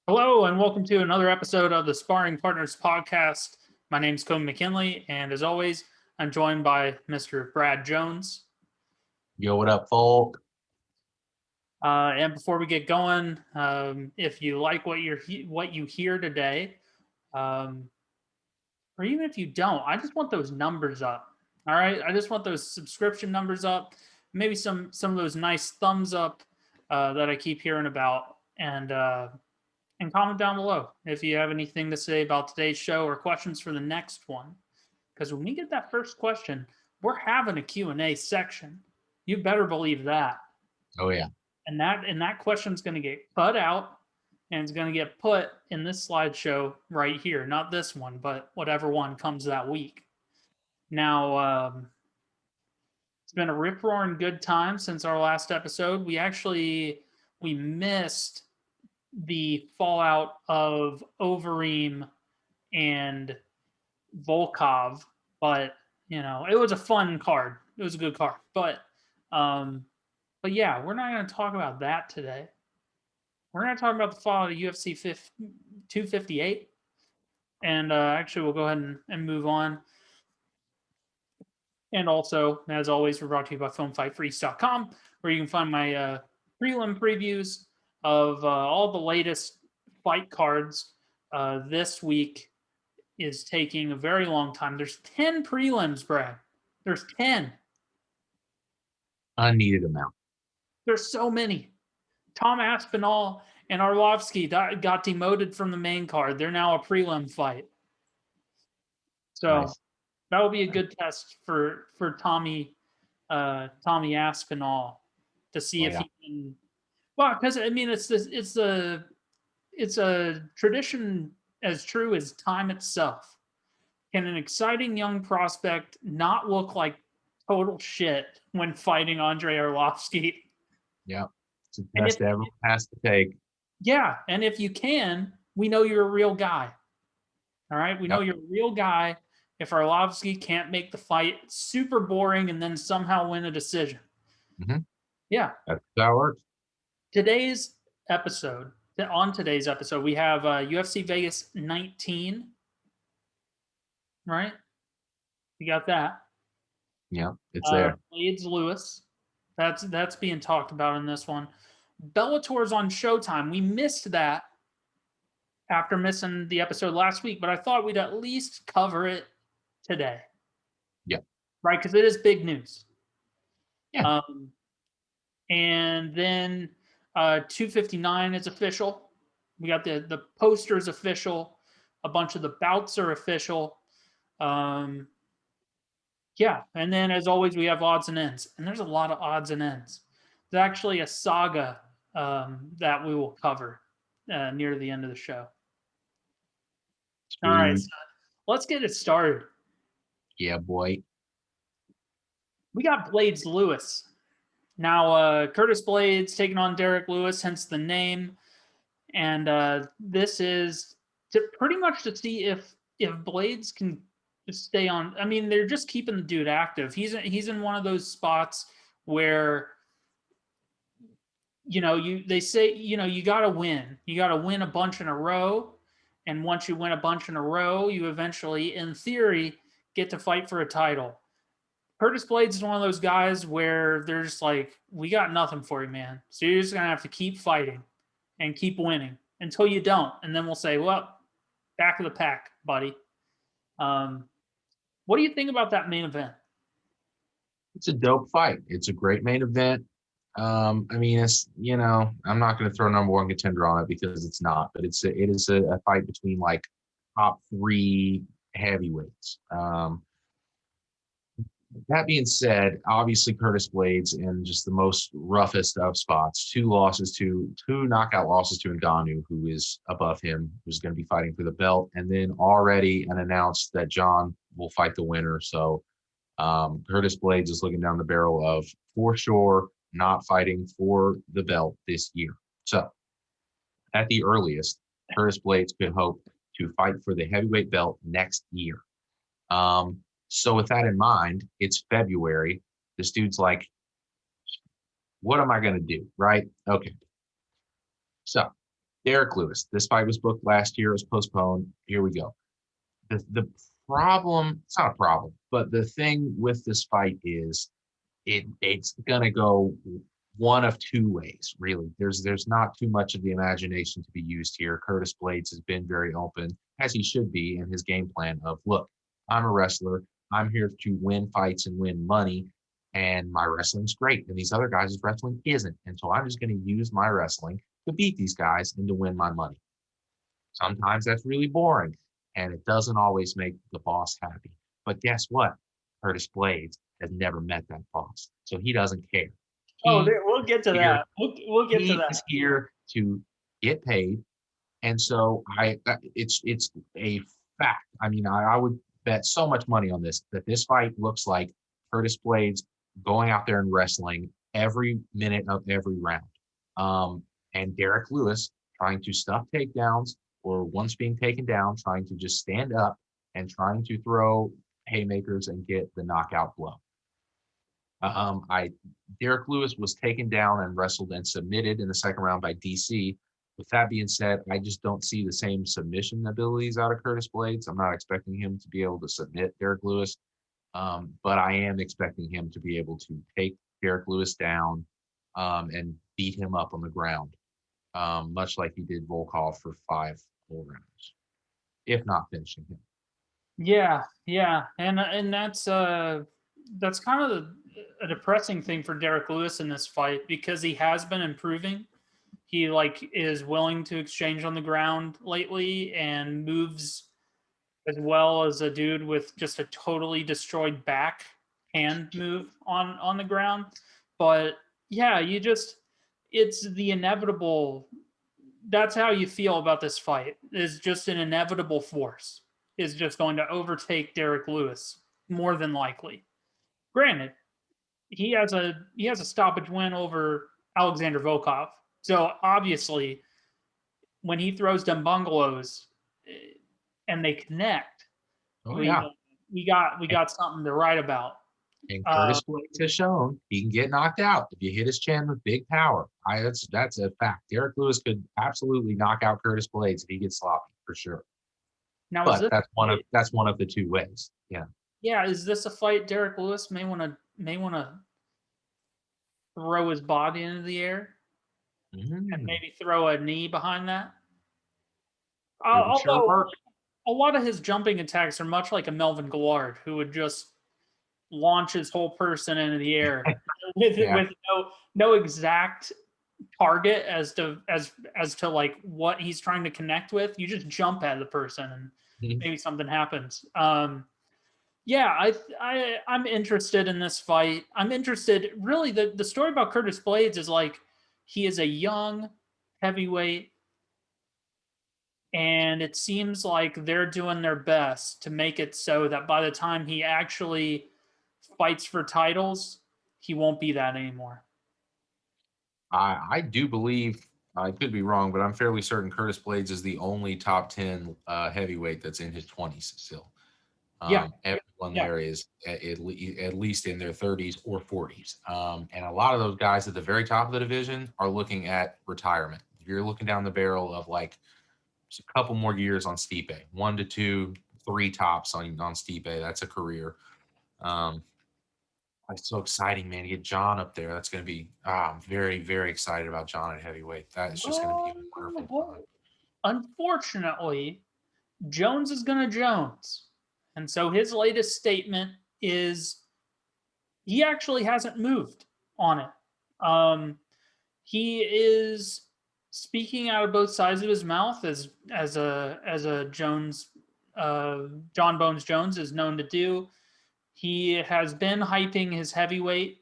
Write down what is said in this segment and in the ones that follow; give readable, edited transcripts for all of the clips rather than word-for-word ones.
Hello, and welcome to another episode of the Sparring Partners Podcast. My name is Kobe McKinley, and as always, I'm joined by Mr. Brad Jones. Yo, what up, folk? And before we get going, if you like what you hear today, or even if you don't, I just want those numbers up. All right, I just want those subscription numbers up. Maybe some of those nice thumbs up that I keep hearing about, and comment down below if you have anything to say about today's show or questions for the next one. Because when we get that first question, we're having a Q&A section. You better believe that. Oh yeah. And that question's going to get cut out and it's going to get put in this slideshow right here. Not this one, but whatever one comes that week. Now, it's been a rip-roaring good time since our last episode. We missed the fallout of Overeem and Volkov, but it was a fun card. It was a good card, but yeah, we're not going to talk about that today. We're going to talk about the fallout of UFC 258, and actually, we'll go ahead and move on. And also, as always, we're brought to you by FilmFightFreaks.com, where you can find my prelim previews of all the latest fight cards. This week is taking a very long time. There's 10 prelims, Brad. There's 10. Unneeded amount. There's so many. Tom Aspinall and Arlovsky got demoted from the main card. They're now a prelim fight. So nice. That will be a good test for Tommy Aspinall to see if he can. Well, because I mean, it's a tradition as true as time itself. Can an exciting young prospect not look like total shit when fighting Andrei Arlovsky? Yeah, it's a test everyone has to take. Yeah, and if you can, we know you're a real guy. All right, we know you're a real guy. If Arlovsky can't make the fight super boring and then somehow win a decision. Mm-hmm. Yeah. That's how it works. On today's episode, we have UFC Vegas 19. Right? You got that? Yeah, it's there. Blaydes Lewis. That's being talked about in this one. Bellator's on Showtime. We missed that after missing the episode last week, but I thought we'd at least cover it today. Yeah. Right? Because it is big news. Yeah. And then 259 is official. We got the posters official. A bunch of the bouts are official. Yeah, and then as always, we have odds and ends. And there's a lot of odds and ends. There's actually a saga that we will cover near the end of the show. All right, so let's get it started. Yeah, boy. We got Blaydes Lewis. Now, Curtis Blaydes taking on Derek Lewis, hence the name. And this is pretty much to see if Blaydes can stay on. I mean, they're just keeping the dude active. He's in one of those spots where they say you got to win. You got to win a bunch in a row, and once you win a bunch in a row, you eventually, in theory, get to fight for a title. Curtis Blaydes is one of those guys where they're just like, we got nothing for you, man. So you're just gonna have to keep fighting and keep winning until you don't, and then we'll say, well, back of the pack, buddy. What do you think about that main event? It's a dope fight. It's a great main event. I mean, it's I'm not going to throw number one contender on it because it's not, but it is a fight between like top three heavyweights. That being said, obviously Curtis Blaydes in just the most roughest of spots. Two knockout losses to Ngannou, who is above him, who's going to be fighting for the belt, and then already announced that John will fight the winner. So Curtis Blaydes is looking down the barrel of, for sure, not fighting for the belt this year. So at the earliest, Curtis Blaydes could hope to fight for the heavyweight belt next year. So with that in mind, it's February. This dude's like, what am I going to do? Right? Okay. So Derek Lewis. This fight was booked last year. It was postponed. Here we go. The problem, it's not a problem, but the thing with this fight is it's gonna go one of two ways, really. There's not too much of the imagination to be used here. Curtis Blaydes has been very open, as he should be, in his game plan of, look, I'm a wrestler. I'm here to win fights and win money, and my wrestling's great. And these other guys' wrestling isn't. And so I'm just going to use my wrestling to beat these guys and to win my money. Sometimes that's really boring, and it doesn't always make the boss happy. But guess what? Curtis Blaydes has never met that boss, so he doesn't care. We'll get to that. We'll get to that. He's here to get paid, and so it's a fact. I mean, I would bet so much money on this that this fight looks like Curtis Blaydes going out there and wrestling every minute of every round, and Derek Lewis trying to stuff takedowns, or once being taken down, trying to just stand up and trying to throw haymakers and get the knockout blow. Derek Lewis was taken down and wrestled and submitted in the second round by DC. With that being said, I just don't see the same submission abilities out of Curtis Blaydes. I'm not expecting him to be able to submit Derek Lewis, but I am expecting him to be able to take Derek Lewis down and beat him up on the ground, much like he did Volkov for 5 full rounds, if not finishing him. Yeah, and that's kind of a depressing thing for Derek Lewis in this fight, because he has been improving. He is willing to exchange on the ground lately and moves as well as a dude with just a totally destroyed back hand move on the ground. But yeah, it's the inevitable. That's how you feel about this fight. Is just an inevitable force is just going to overtake Derek Lewis more than likely. Granted, he has a stoppage win over Alexander Volkov. So obviously, when he throws them bungalows and they connect, we got something to write about. And Curtis Blaydes has shown he can get knocked out if you hit his chin with big power. That's a fact. Derek Lewis could absolutely knock out Curtis Blaydes if he gets sloppy, for sure. Now, but that's one of the two ways. Yeah. Yeah, is this a fight Derek Lewis may want to throw his body into the air and maybe throw a knee behind that? Although a lot of his jumping attacks are much like a Melvin Guillard, who would just launch his whole person into the air with no exact target as to like what he's trying to connect with. You just jump at the person and maybe something happens. Yeah, I'm interested in this fight. I'm interested. Really, the story about Curtis Blaydes is like he is a young heavyweight, and it seems like they're doing their best to make it so that by the time he actually fights for titles, he won't be that anymore. I do believe, I could be wrong, but I'm fairly certain Curtis Blaydes is the only top 10 heavyweight that's in his 20s still. Everyone there is at least in their 30s or 40s. And a lot of those guys at the very top of the division are looking at retirement. You're looking down the barrel of like just a couple more years on Stipe, 1 to 2, 3 tops on Stipe. That's a career. It's so exciting, man, to get John up there. That's going to be, I'm very, very excited about John at heavyweight. That is just going to be a wonderful time. Unfortunately, Jones is going to Jones. And so his latest statement is he actually hasn't moved on it. He is speaking out of both sides of his mouth as a Jones, John Bones Jones is known to do. He has been hyping his heavyweight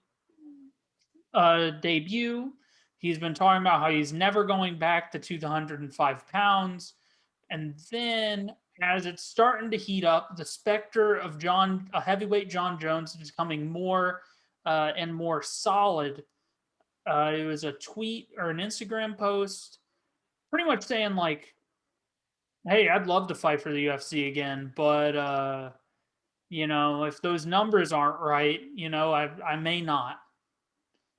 debut. He's been talking about how he's never going back to 205 pounds. And then as it's starting to heat up, the specter of a heavyweight John Jones is becoming more and more solid. It was a tweet or an Instagram post pretty much saying like, hey, I'd love to fight for the UFC again, but if those numbers aren't right, I may not.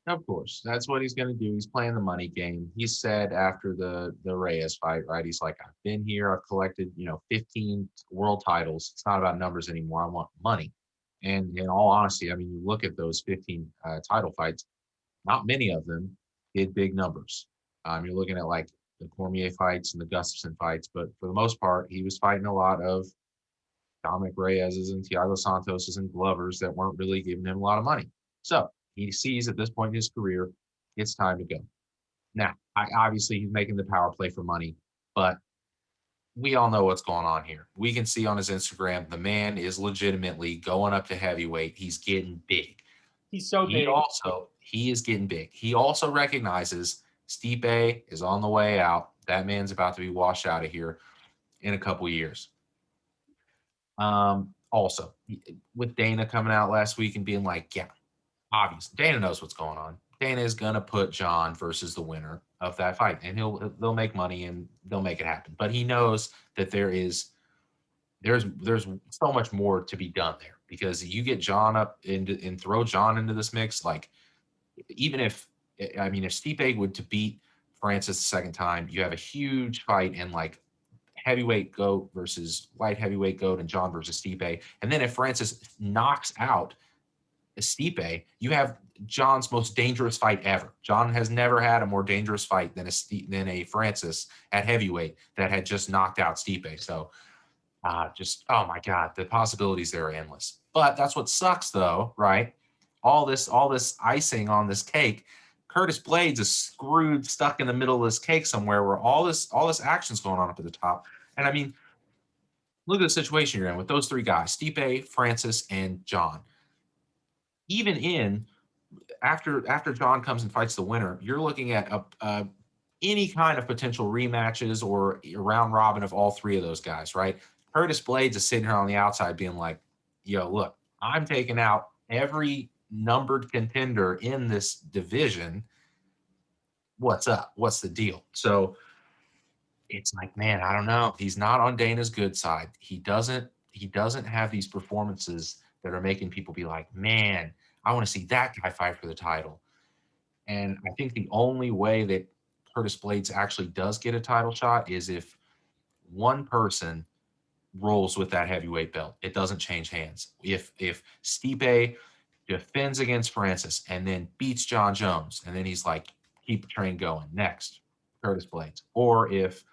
Of course, that's what he's going to do. He's playing the money game. He said after the Reyes fight, right? He's like, I've been here. I've collected, 15 world titles. It's not about numbers anymore. I want money. And in all honesty, I mean, you look at those 15 title fights. Not many of them did big numbers. You're looking at like the Cormier fights and the Gustafsson fights, but for the most part, he was fighting a lot of Dominic Reyes's and Thiago Santos's and Glovers that weren't really giving him a lot of money. So he sees at this point in his career, it's time to go. Now, obviously he's making the power play for money, but we all know what's going on here. We can see on his Instagram, the man is legitimately going up to heavyweight. He's getting big. He's so big. He is getting big. He also recognizes Stipe is on the way out. That man's about to be washed out of here in a couple years. Also, with Dana coming out last week and being like, yeah, obviously Dana knows what's going on. Dana is gonna put John versus the winner of that fight, and they'll make money and they'll make it happen. But he knows that there's so much more to be done there, because you get John up and throw John into this mix. Like, even if Stipe would to beat Francis the second time, you have a huge fight in like heavyweight goat versus light heavyweight goat and John versus Stipe. And then if Francis knocks out Stipe, you have John's most dangerous fight ever. John has never had a more dangerous fight than a Francis at heavyweight that had just knocked out Stipe. So oh my God, the possibilities there are endless. But that's what sucks though, right? All this icing on this cake. Curtis Blaydes is screwed, stuck in the middle of this cake somewhere where all this action's going on up at the top. And I mean, look at the situation you're in with those three guys: Stipe, Francis, and John. Even after John comes and fights the winner, you're looking at any kind of potential rematches or a round robin of all three of those guys, right? Curtis Blaydes is sitting here on the outside being like, yo, look, I'm taking out every numbered contender in this division. What's up? What's the deal? So it's like, man, I don't know. He's not on Dana's good side. He doesn't have these performances that are making people be like, man, I want to see that guy fight for the title. And I think the only way that Curtis Blaydes actually does get a title shot is if one person rolls with that heavyweight belt. It doesn't change hands. If Stipe defends against Francis and then beats John Jones, and then he's like, keep the train going. Next, Curtis Blaydes. Or if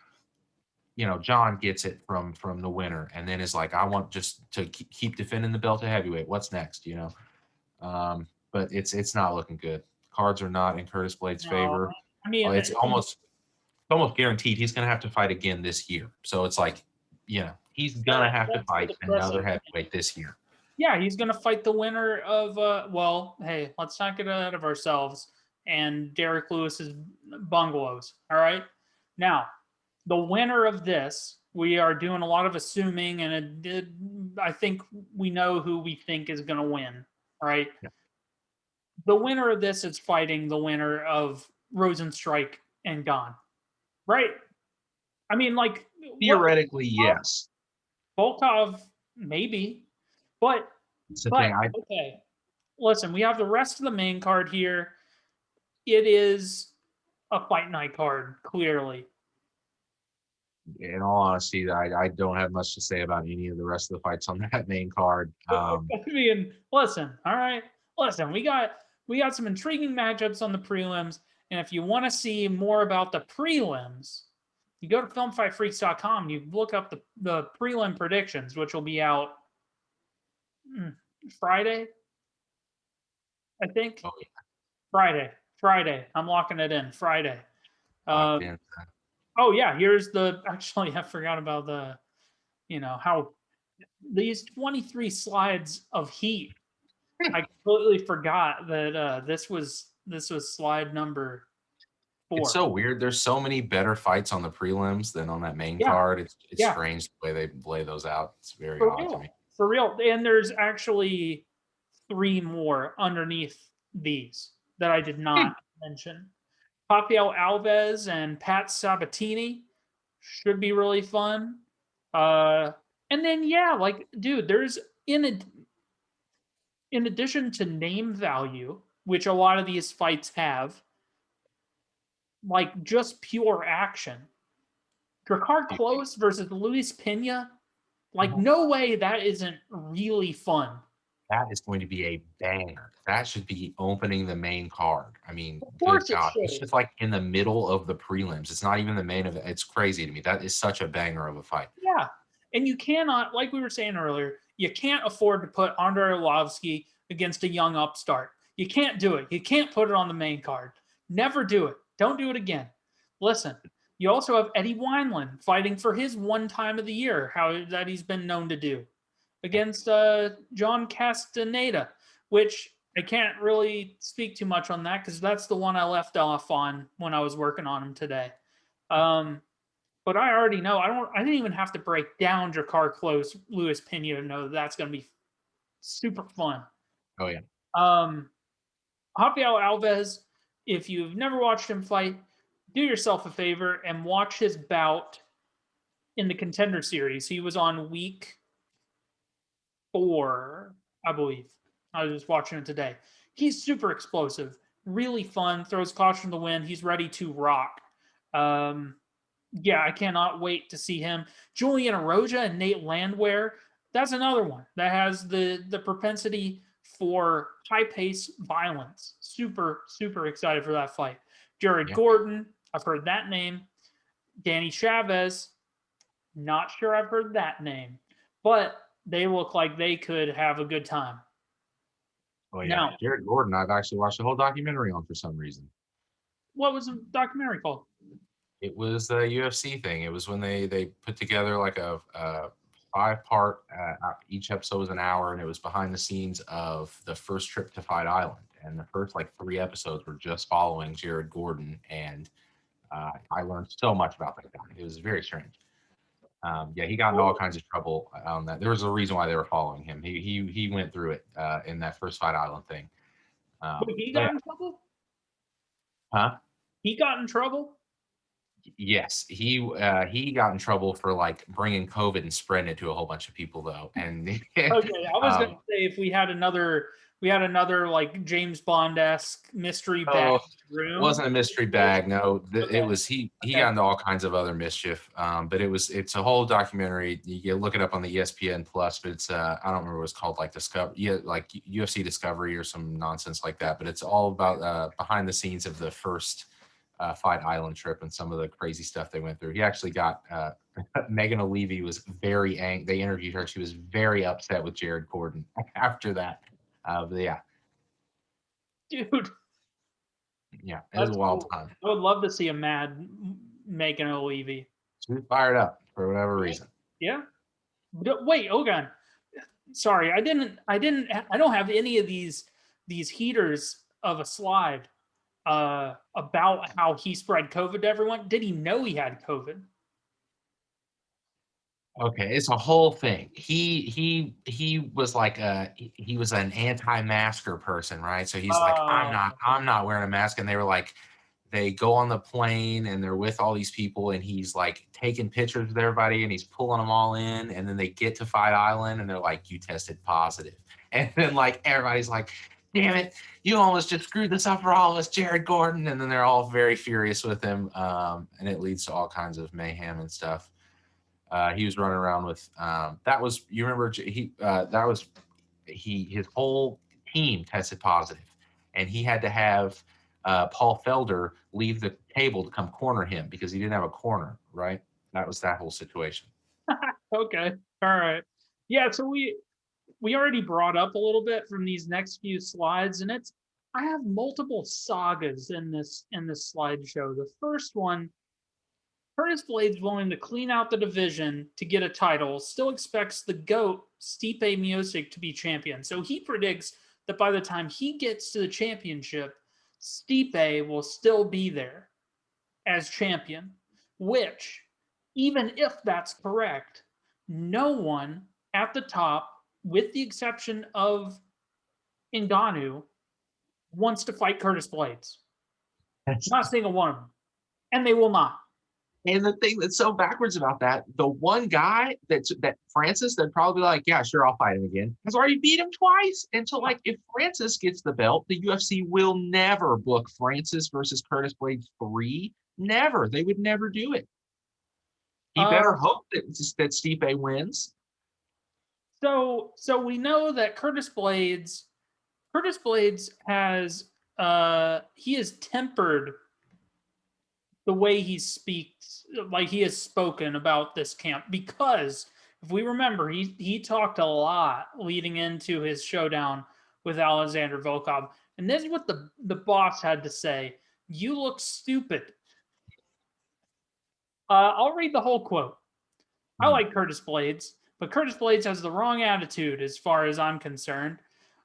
John gets it from the winner and then is like, I want just to keep defending the belt of heavyweight. What's next? But it's not looking good. Cards are not in Curtis Blaydes' favor. I mean, it's almost guaranteed he's going to have to fight again this year. So it's like, he's going to have to fight another heavyweight this year. Yeah, he's going to fight the winner of, hey, let's not get ahead of ourselves, and Derek Lewis's bungalows. All right. Now, the winner of this, we are doing a lot of assuming, and I think we know who we think is going to win. All right. Yeah. The winner of this is fighting the winner of Rosenstrike and Gane. Right. I mean, like, theoretically, yes. Volkov, maybe. But okay. Listen, we have the rest of the main card here. It is a fight night card, clearly. In all honesty, I don't have much to say about any of the rest of the fights on that main card. I mean, listen, all right. Listen, we got some intriguing matchups on the prelims, and if you want to see more about the prelims, you go to filmfightfreaks.com and you look up the prelim predictions, which will be out Friday, I think. Oh, yeah. Friday. I'm locking it in. Friday. Oh yeah, here's actually I forgot about how these 23 slides of heat. I completely forgot that this was slide number 4. It's so weird. There's so many better fights on the prelims than on that main card. It's strange the way they lay those out. It's very odd to me. For real. And there's actually 3 more underneath these that I did not mention. Rafael Alves and Pat Sabatini should be really fun. And then, dude, there's in addition to name value, which a lot of these fights have, like just pure action. Drakkar Klose versus Luis Pena, like no way that isn't really fun. That is going to be a banger. That should be opening the main card. I mean, Of good course it God. It's should. just like in the middle of the prelims. It's not even the main event. It's crazy to me. That is such a banger of a fight. Yeah. And you cannot, like we were saying earlier, you can't afford to put Andrei Arlovsky against a young upstart. You can't do it. You can't put it on the main card. Never do it. Don't do it again. Listen, you also have Eddie Wineland fighting for his one time of the year, how that he's been known to do, against John Castaneda, which I can't really speak too much on that because that's the one I left off on when I was working on him today. But I already know. I didn't even have to break down Drakkar Klose, Luis Pena to know that's going to be super fun. Oh yeah. Rafael Alves, if you've never watched him fight, do yourself a favor and watch his bout in the Contender Series. He was on week 4, I believe. I was just watching it today. He's super explosive, really fun, throws caution to the wind. He's ready to rock. Yeah, I cannot wait to see him. Julian Eroja and Nate Landwehr, that's another one that has the propensity for high-paced violence. Super, super excited for that fight. Jared Gordon, I've heard that name. Danny Chavez, not sure I've heard that name. But they look like they could have a good time. Oh yeah. Now, Jared Gordon, I've actually watched the whole documentary on for some reason. What was the documentary called? It was the UFC thing. It was when they put together like a 5-part. Each episode was an hour, and it was behind the scenes of the first trip to Fight Island. And the first like 3 episodes were just following Jared Gordon, and I learned so much about that guy. It was very strange. He got into all kinds of trouble on that. There was a reason why they were following him. He went through it in that first Fight Island thing. He got in trouble? Huh? He got in trouble? Yes, he got in trouble for like bringing COVID and spreading it to a whole bunch of people though. And okay, I was gonna say if we had another like James Bond-esque mystery bag room. It wasn't a mystery bag. No, it was he got into all kinds of other mischief. But it's a whole documentary. You can look it up on the ESPN Plus, but it's I don't remember what it's called, like like UFC Discovery or some nonsense like that. But it's all about behind the scenes of the first Fight Island trip and some of the crazy stuff they went through. He actually got Megan O'Leary was very angry. They interviewed her. She was very upset with Jared Gordon after that. But yeah. Dude. Yeah, it was a wild time. I would love to see a mad Megan O'Leary. She was fired up for whatever reason. Yeah. Wait, Ogan. Sorry, I don't have any of these heaters of a slide about how he spread COVID to everyone. Did he know he had COVID? Okay, it's a whole thing. He was like he was an anti-masker person, right? So he's like, I'm not wearing a mask, and they were like, they go on the plane and they're with all these people, and he's like taking pictures with everybody, and he's pulling them all in, and then they get to Fight Island, and they're like, you tested positive, and then like everybody's like, damn it, you almost just screwed this up for all of us, Jared Gordon, and then they're all very furious with him, and it leads to all kinds of mayhem and stuff. He was running around with that was, you remember, his whole team tested positive, and he had to have Paul Felder leave the table to come corner him because he didn't have a corner, right? That was that whole situation. Okay, all right, yeah. So we already brought up a little bit from these next few slides, and I have multiple sagas in this slideshow. The first one, Curtis Blaydes willing to clean out the division to get a title, still expects the GOAT, Stipe Miocic, to be champion. So he predicts that by the time he gets to the championship, Stipe will still be there as champion, which, even if that's correct, no one at the top, with the exception of Ngannou, wants to fight Curtis Blaydes. Not a single one of them. And they will not. And the thing that's so backwards about that, the one guy that Francis, that'd probably be like, yeah, sure, I'll fight him again, has already beat him twice. And so, like, if Francis gets the belt, the UFC will never book Francis versus Curtis Blaydes 3. Never. They would never do it. He better hope that Stipe wins. So we know that Curtis Blaydes has he has tempered the way he speaks, like he has spoken about this camp, because if we remember, he talked a lot leading into his showdown with Alexander Volkov, and this is what the boss had to say: "You look stupid." I'll read the whole quote. I like Curtis Blaydes, but Curtis Blaydes has the wrong attitude as far as I'm concerned.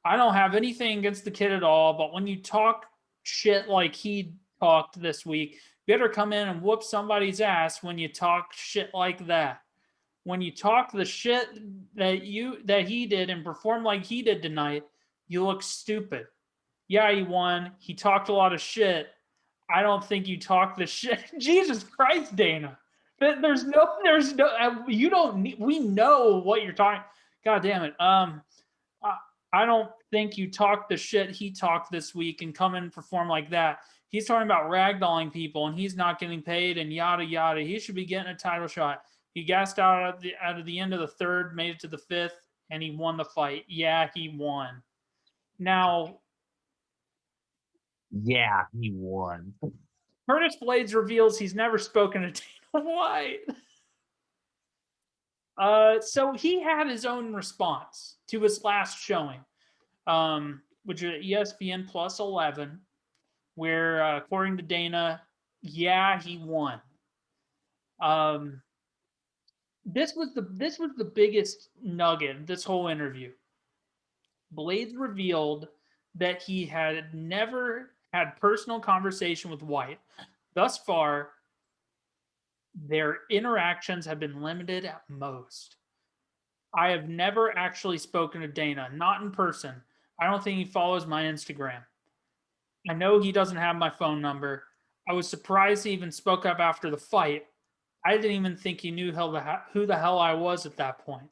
I don't have anything against the kid at all, but when you talk shit like he talked this week, you better come in and whoop somebody's ass when you talk shit like that. When you talk the shit that he did and perform like he did tonight, you look stupid. Yeah, he won. He talked a lot of shit. I don't think you talk the shit. Jesus Christ, Dana. There's no, you don't need, we know what you're talking. God damn it. I don't think you talk the shit he talked this week and come in and perform like that. He's talking about ragdolling people and he's not getting paid and yada yada. He should be getting a title shot. He gassed out at the end of the third, made it to the fifth, and he won the fight. Yeah, he won. Now, yeah, he won. Curtis Blaydes reveals he's never spoken to Dana White. So he had his own response to his last showing, which is ESPN Plus 11, where according to Dana, yeah, he won. This was the biggest nugget of this whole interview. Blaydes revealed that he had never had personal conversation with White. Thus far, their interactions have been limited at most. I have never actually spoken to Dana, not in person. I don't think he follows my Instagram. I know he doesn't have my phone number. I was surprised he even spoke up after the fight. I didn't even think he knew who the hell I was at that point.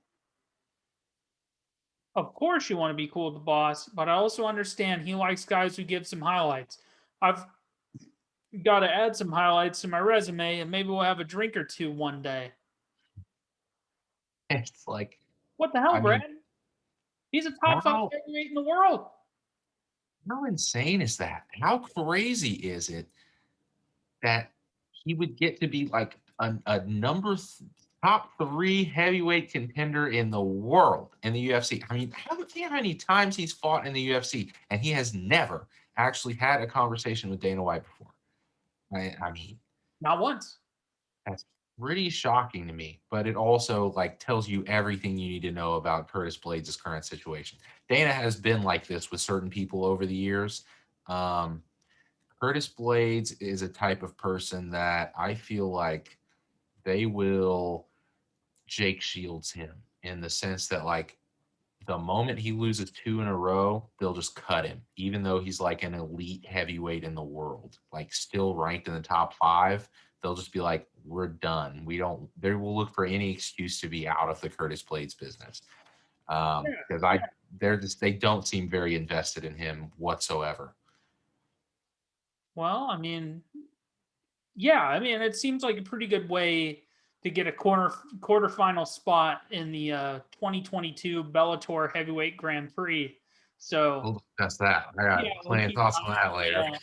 Of course, you want to be cool with the boss, but I also understand he likes guys who give some highlights. I've got to add some highlights to my resume, and maybe we'll have a drink or two one day. It's like, What the hell, Brad? He's a top 5 heavyweight in the world. How insane is that? How crazy is it that he would get to be like a top 3 heavyweight contender in the world in the UFC? I mean, how many times he's fought in the UFC and he has never actually had a conversation with Dana White before? I mean, not once. That's pretty shocking to me, but it also like tells you everything you need to know about Curtis Blaydes' current situation. Dana has been like this with certain people over the years. Curtis Blaydes is a type of person that I feel like they will Jake Shields him in the sense that like the moment he loses 2 in a row, they'll just cut him, even though he's like an elite heavyweight in the world, like still ranked in the top 5. They'll just be like, we're done. They will look for any excuse to be out of the Curtis Blaydes business. Because they don't seem very invested in him whatsoever. Well, I mean, it seems like a pretty good way to get a quarterfinal spot in the 2022 Bellator Heavyweight Grand Prix. So we'll discuss that. I got plenty of thoughts on that later. Yeah.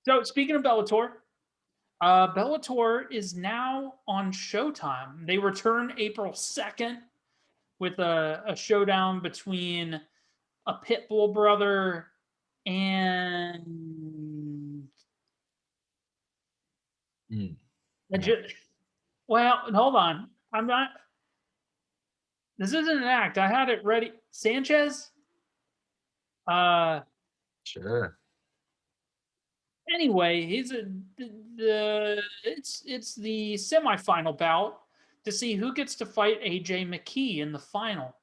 So speaking of Bellator, Bellator is now on Showtime. They return April 2nd with a showdown between a Pitbull brother and well, hold on. I'm not. This isn't an act. I had it ready. Sanchez. Sure. Anyway, it's the semifinal bout to see who gets to fight AJ McKee in the final.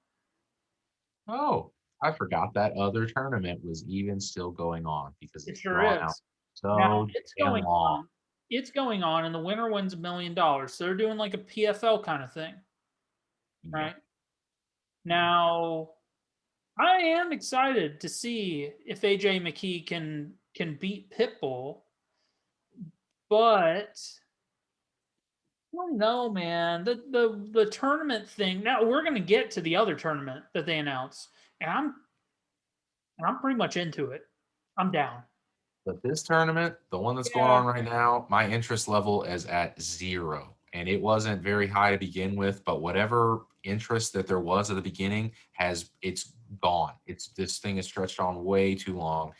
Oh, I forgot that other tournament was even still going on because it sure is. So now it's going long. it's going on, and the winner wins $1 million. So they're doing like a PFL kind of thing, Yeah. right? Now, I am excited to see if AJ McKee can beat Pitbull, but I don't know, man. The tournament thing. Now we're gonna get to the other tournament that they announced, and I'm pretty much into it. I'm down. But this tournament, the one that's going Yeah. on right now, my interest level is at 0. And it wasn't very high to begin with, but whatever interest that there was at the beginning it's gone. This thing is stretched on way too long.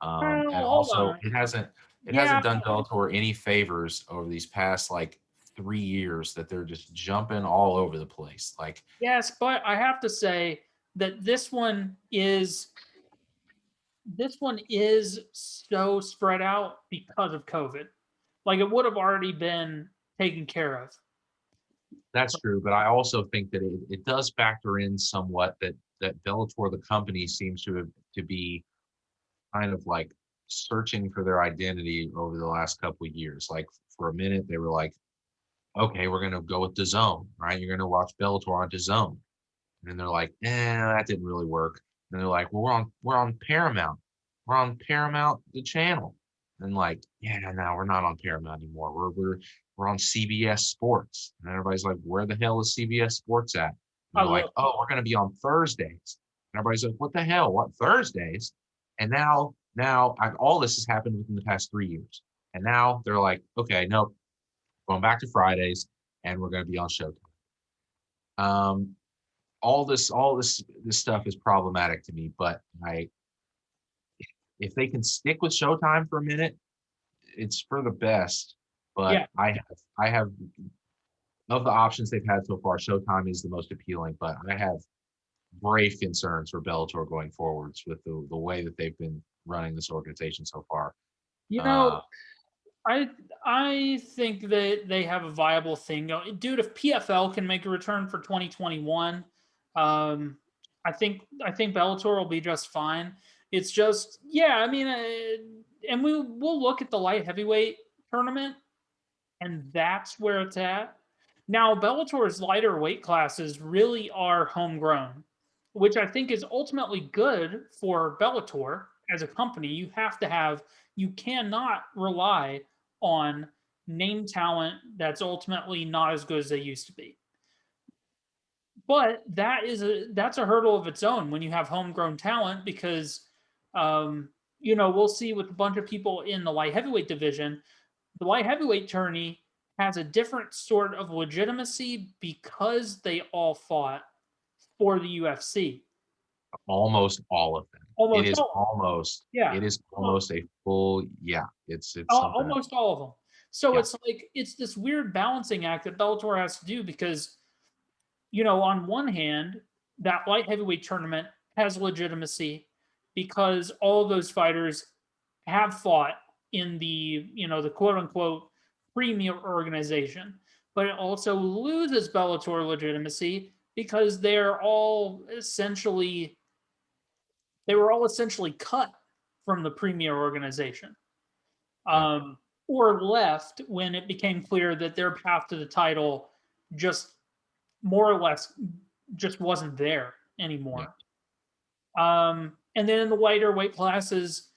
Well, And hold also on. it Yeah. hasn't done Bellator any favors over these past like 3 years that they're just jumping all over the place. Like, Yes, but I have to say that this one is so spread out because of COVID. Like it would have already been taken care of. that's true, but I also think that it does factor in somewhat that Bellator, the company, seems to be kind of like searching for their identity over the last couple of years. Like for a minute, they were like, okay, we're gonna go with DAZN, right? You're gonna watch Bellator on DAZN. And then they're like, that didn't really work. And they're like, well, we're on Paramount. We're on Paramount, the channel. And like, yeah, no, we're not on Paramount anymore. We're on CBS Sports. And everybody's like, where the hell is CBS Sports at? And I they're like, look. oh, we're gonna be on Thursdays. And everybody's like, what the hell? What Thursdays? And now all this has happened within the past 3 years. And now they're like, okay, nope, going back to Fridays, and we're gonna be on Showtime. Um, all this stuff is problematic to me, but if they can stick with Showtime for a minute, it's for the best. But Yeah. I have of the options they've had so far, Showtime is the most appealing, but I have grave concerns for Bellator going forwards with the way that they've been running this organization so far. You Uh, know, I think that they have a viable thing going. Dude, if PFL can make a return for 2021, I think Bellator will be just fine. It's just, yeah, I mean, and we'll look at the light heavyweight tournament, and that's where it's at. Now, Bellator's lighter weight classes really are homegrown, which I think is ultimately good for Bellator as a company. You cannot rely on name talent that's ultimately not as good as they used to be. But that's a hurdle of its own when you have homegrown talent because we'll see with a bunch of people in the light heavyweight division, the light heavyweight tourney has a different sort of legitimacy because they all fought for the UFC. Almost all of them. It Almost is all. almost Yeah. it is almost a full, yeah. It's something else. Almost all of them. So Yeah. it's like it's this weird balancing act that Bellator has to do because on one hand, that light heavyweight tournament has legitimacy because all of those fighters have fought in the quote unquote premier organization, but it also loses Bellator legitimacy because they were all essentially cut from the premier organization, Yeah. or left when it became clear that their path to the title just more or less just wasn't there Yeah. anymore. And then in the lighter weight classes,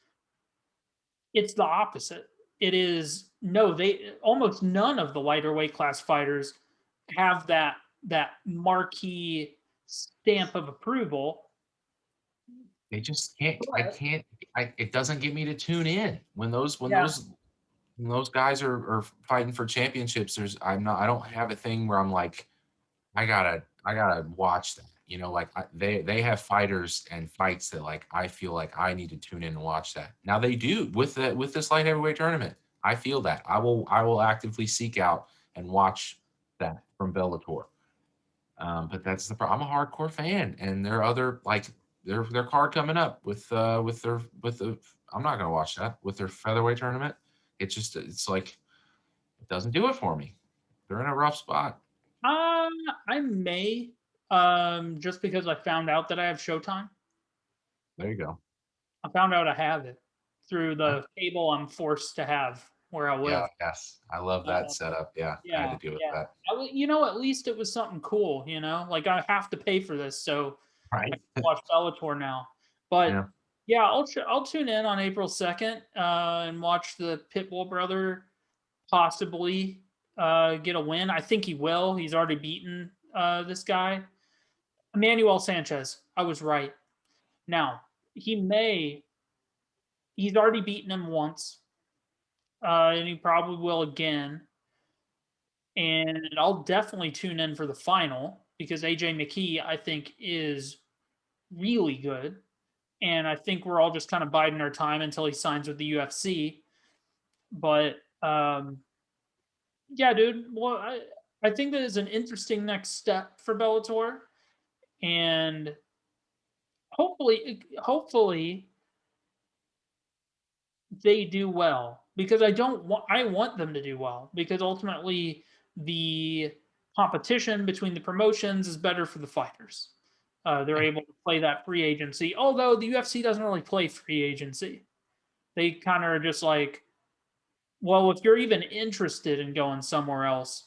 it's the opposite. It is no, they almost none of the lighter weight class fighters have that marquee stamp of approval. They just can't. I But can't. It doesn't get me to tune in when those when yeah, those when those guys are fighting for championships. I don't have a thing where I'm like, I gotta watch that. Like they have fighters and fights that like I feel like I need to tune in and watch that. Now they do with this light heavyweight tournament. I feel that I will actively seek out and watch that from Bellator. But that's the problem. I'm a hardcore fan, and there are other like their card coming up with the I'm not gonna watch that with their featherweight tournament. It's like it doesn't do it for me. They're in a rough spot. um, I may just because I found out that I have Showtime. There you go. I found out I have it through Uh, the cable I'm forced to have. where I Yeah, live. yes. I love Uh, that setup. Yeah, I had yeah, to deal with yeah. that. At least it was something cool. Like I have to pay for this, so I Right. can watch Bellator now. But Yeah. yeah, I'll tune in on April 2nd and watch the Pitbull brother possibly get a win. I think he will. He's already beaten this guy, Emmanuel Sanchez. I was right. Now he may. He's already beaten him once, and he probably will again. And I'll definitely tune in for the final because AJ McKee, I think, is really good. And I think we're all just kind of biding our time until he signs with the UFC. But yeah, dude. Well, I think that is an interesting next step for Bellator, and hopefully they do well because I want them to do well because ultimately the competition between the promotions is better for the fighters. They're able to play that free agency, although the UFC doesn't really play free agency. They kind of are just like, well, if you're even interested in going somewhere else,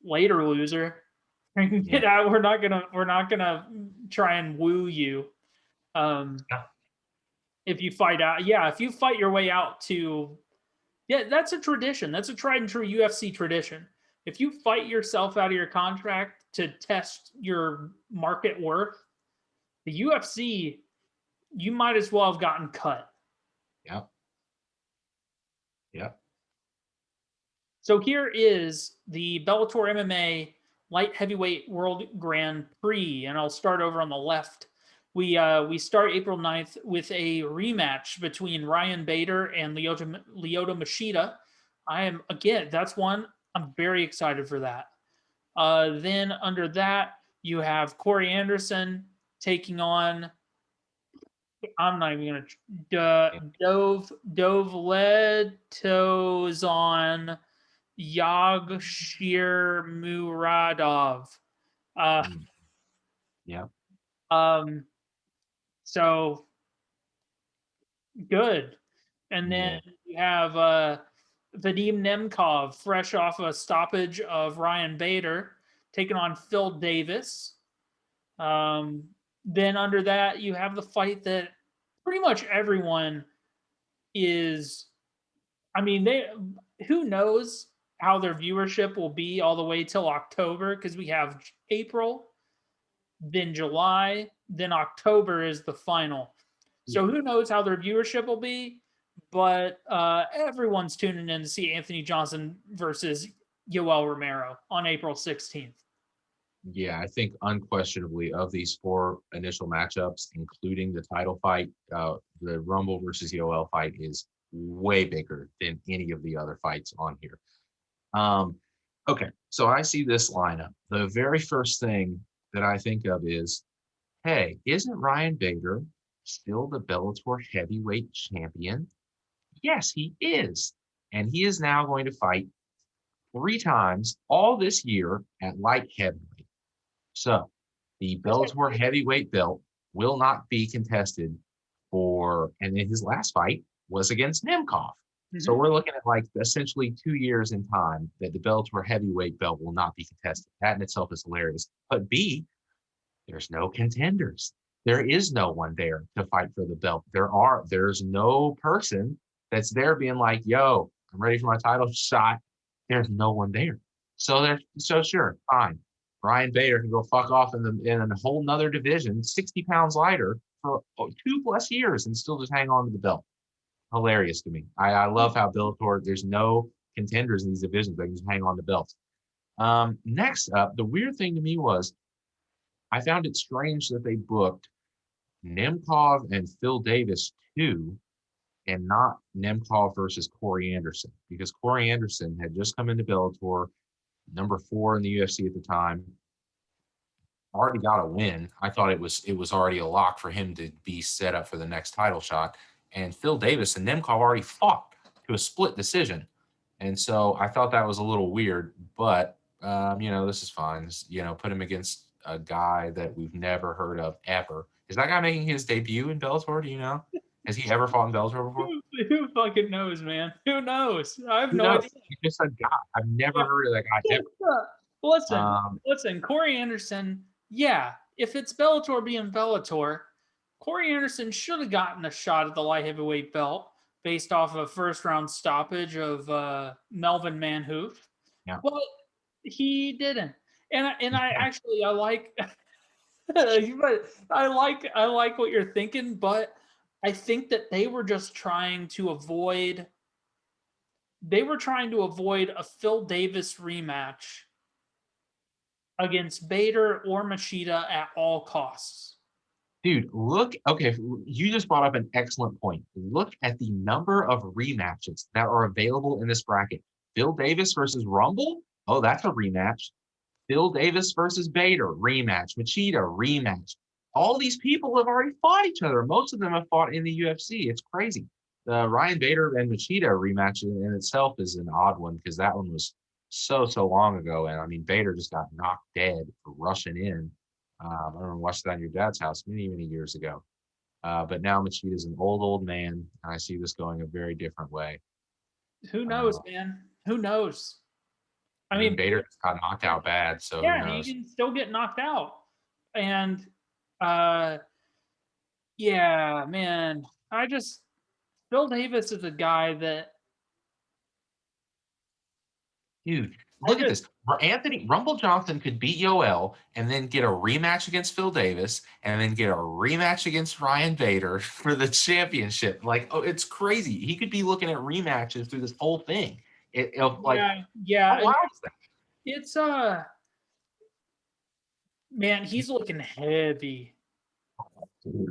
later, loser, Yeah. get out. We're not gonna try and woo you. Um, Yeah. if you fight out, yeah, if you fight your way out to, yeah, that's a tradition. That's a tried and true UFC tradition. If you fight yourself out of your contract to test your market worth, the UFC, you might as well have gotten cut. Yep. Yep. So here is the Bellator MMA Light Heavyweight World Grand Prix, and I'll start over on the left. We start April 9th with a rematch between Ryan Bader and Lyoto Machida. That's one I'm very excited for that. Then under that, you have Corey Anderson taking on, I'm not even gonna Yeah. Dove Letozon Yagshir Muradov. Uh, Mm. Yeah. um, so good. And then Yeah. you have Vadim Nemkov, fresh off a stoppage of Ryan Bader, taking on Phil Davis. Um, then under that, you have the fight that pretty much everyone is. I mean, who knows how their viewership will be all the way till October because we have April, then July, then October is the final. Yeah. So who knows how their viewership will be? But everyone's tuning in to see Anthony Johnson versus Yoel Romero on April 16th. Yeah, I think unquestionably of these four initial matchups, including the title fight, the Rumble versus EOL fight is way bigger than any of the other fights on here. Um, okay, so I see this lineup. The very first thing that I think of is, hey, isn't Ryan Bader still the Bellator heavyweight champion? Yes, he is. And he is now going to fight 3 times all this year at light heavyweight. So the Bellator heavyweight belt will not be contested and then his last fight was against Nemkov. So Mhm. we're looking at like essentially 2 years in time that the Bellator heavyweight belt will not be contested. That in itself is hilarious. But B, there's no contenders. There is no one there to fight for the belt. There's no person that's there being like, yo, I'm ready for my title shot. There's no one there. So sure, fine. Ryan Bader can go fuck off in a whole nother division, 60 pounds lighter for 2+ years and still just hang on to the belt. Hilarious to me. I love how Bellator, there's no contenders in these divisions. They can just hang on to belts. Next up, the weird thing to me was I found it strange that they booked Nemkov and Phil Davis too, and not Nemkov versus Corey Anderson, because Corey Anderson had just come into Bellator, number 4 in the UFC at the time, already got a win. I thought it was already a lock for him to be set up for the next title shot. And Phil Davis and Nemkov already fought to a split decision. And so I thought that was a little weird, but this is fine. Put him against a guy that we've never heard of ever. Is that guy making his debut in Bellator? Do you know? Has he ever fought in Bellator before? Who fucking knows, man? Who knows? I have Who no knows? idea. You just said guy. I've never Yeah. heard of that guy ever. Listen, Um, listen, Corey Anderson, yeah, if it's Bellator being Bellator, Corey Anderson should have gotten a shot at the light heavyweight belt based off of a first round stoppage of Melvin Manhoef, yeah. but he didn't. And I actually I like I like what you're thinking, but I think that they were trying to avoid a Phil Davis rematch against Bader or Machida at all costs. Dude, look, okay, you just brought up an excellent point. Look at the number of rematches that are available in this bracket. Phil Davis versus Rumble? Oh, that's a rematch. Phil Davis versus Bader, rematch. Machida, rematch. All these people have already fought each other. Most of them have fought in the UFC. It's crazy. The Ryan Bader and Machida rematch in itself is an odd one because that one was so long ago. And I mean, Bader just got knocked dead for rushing in. I remember watching that at your dad's house many years ago. But now Machida's an old man, and I see this going a very different way. Who knows, man? Who knows? I mean, Bader just got knocked out bad, so who yeah, he knows? can still get knocked out. And yeah, man, Phil Davis is a guy that Dude, look at this. Anthony Rumble Johnson could beat Yoel and then get a rematch against Phil Davis and then get a rematch against Ryan Bader for the championship. Like, oh, it's crazy. He could be looking at rematches through this whole thing. Like, yeah, how wild is that? it's man, he's looking heavy.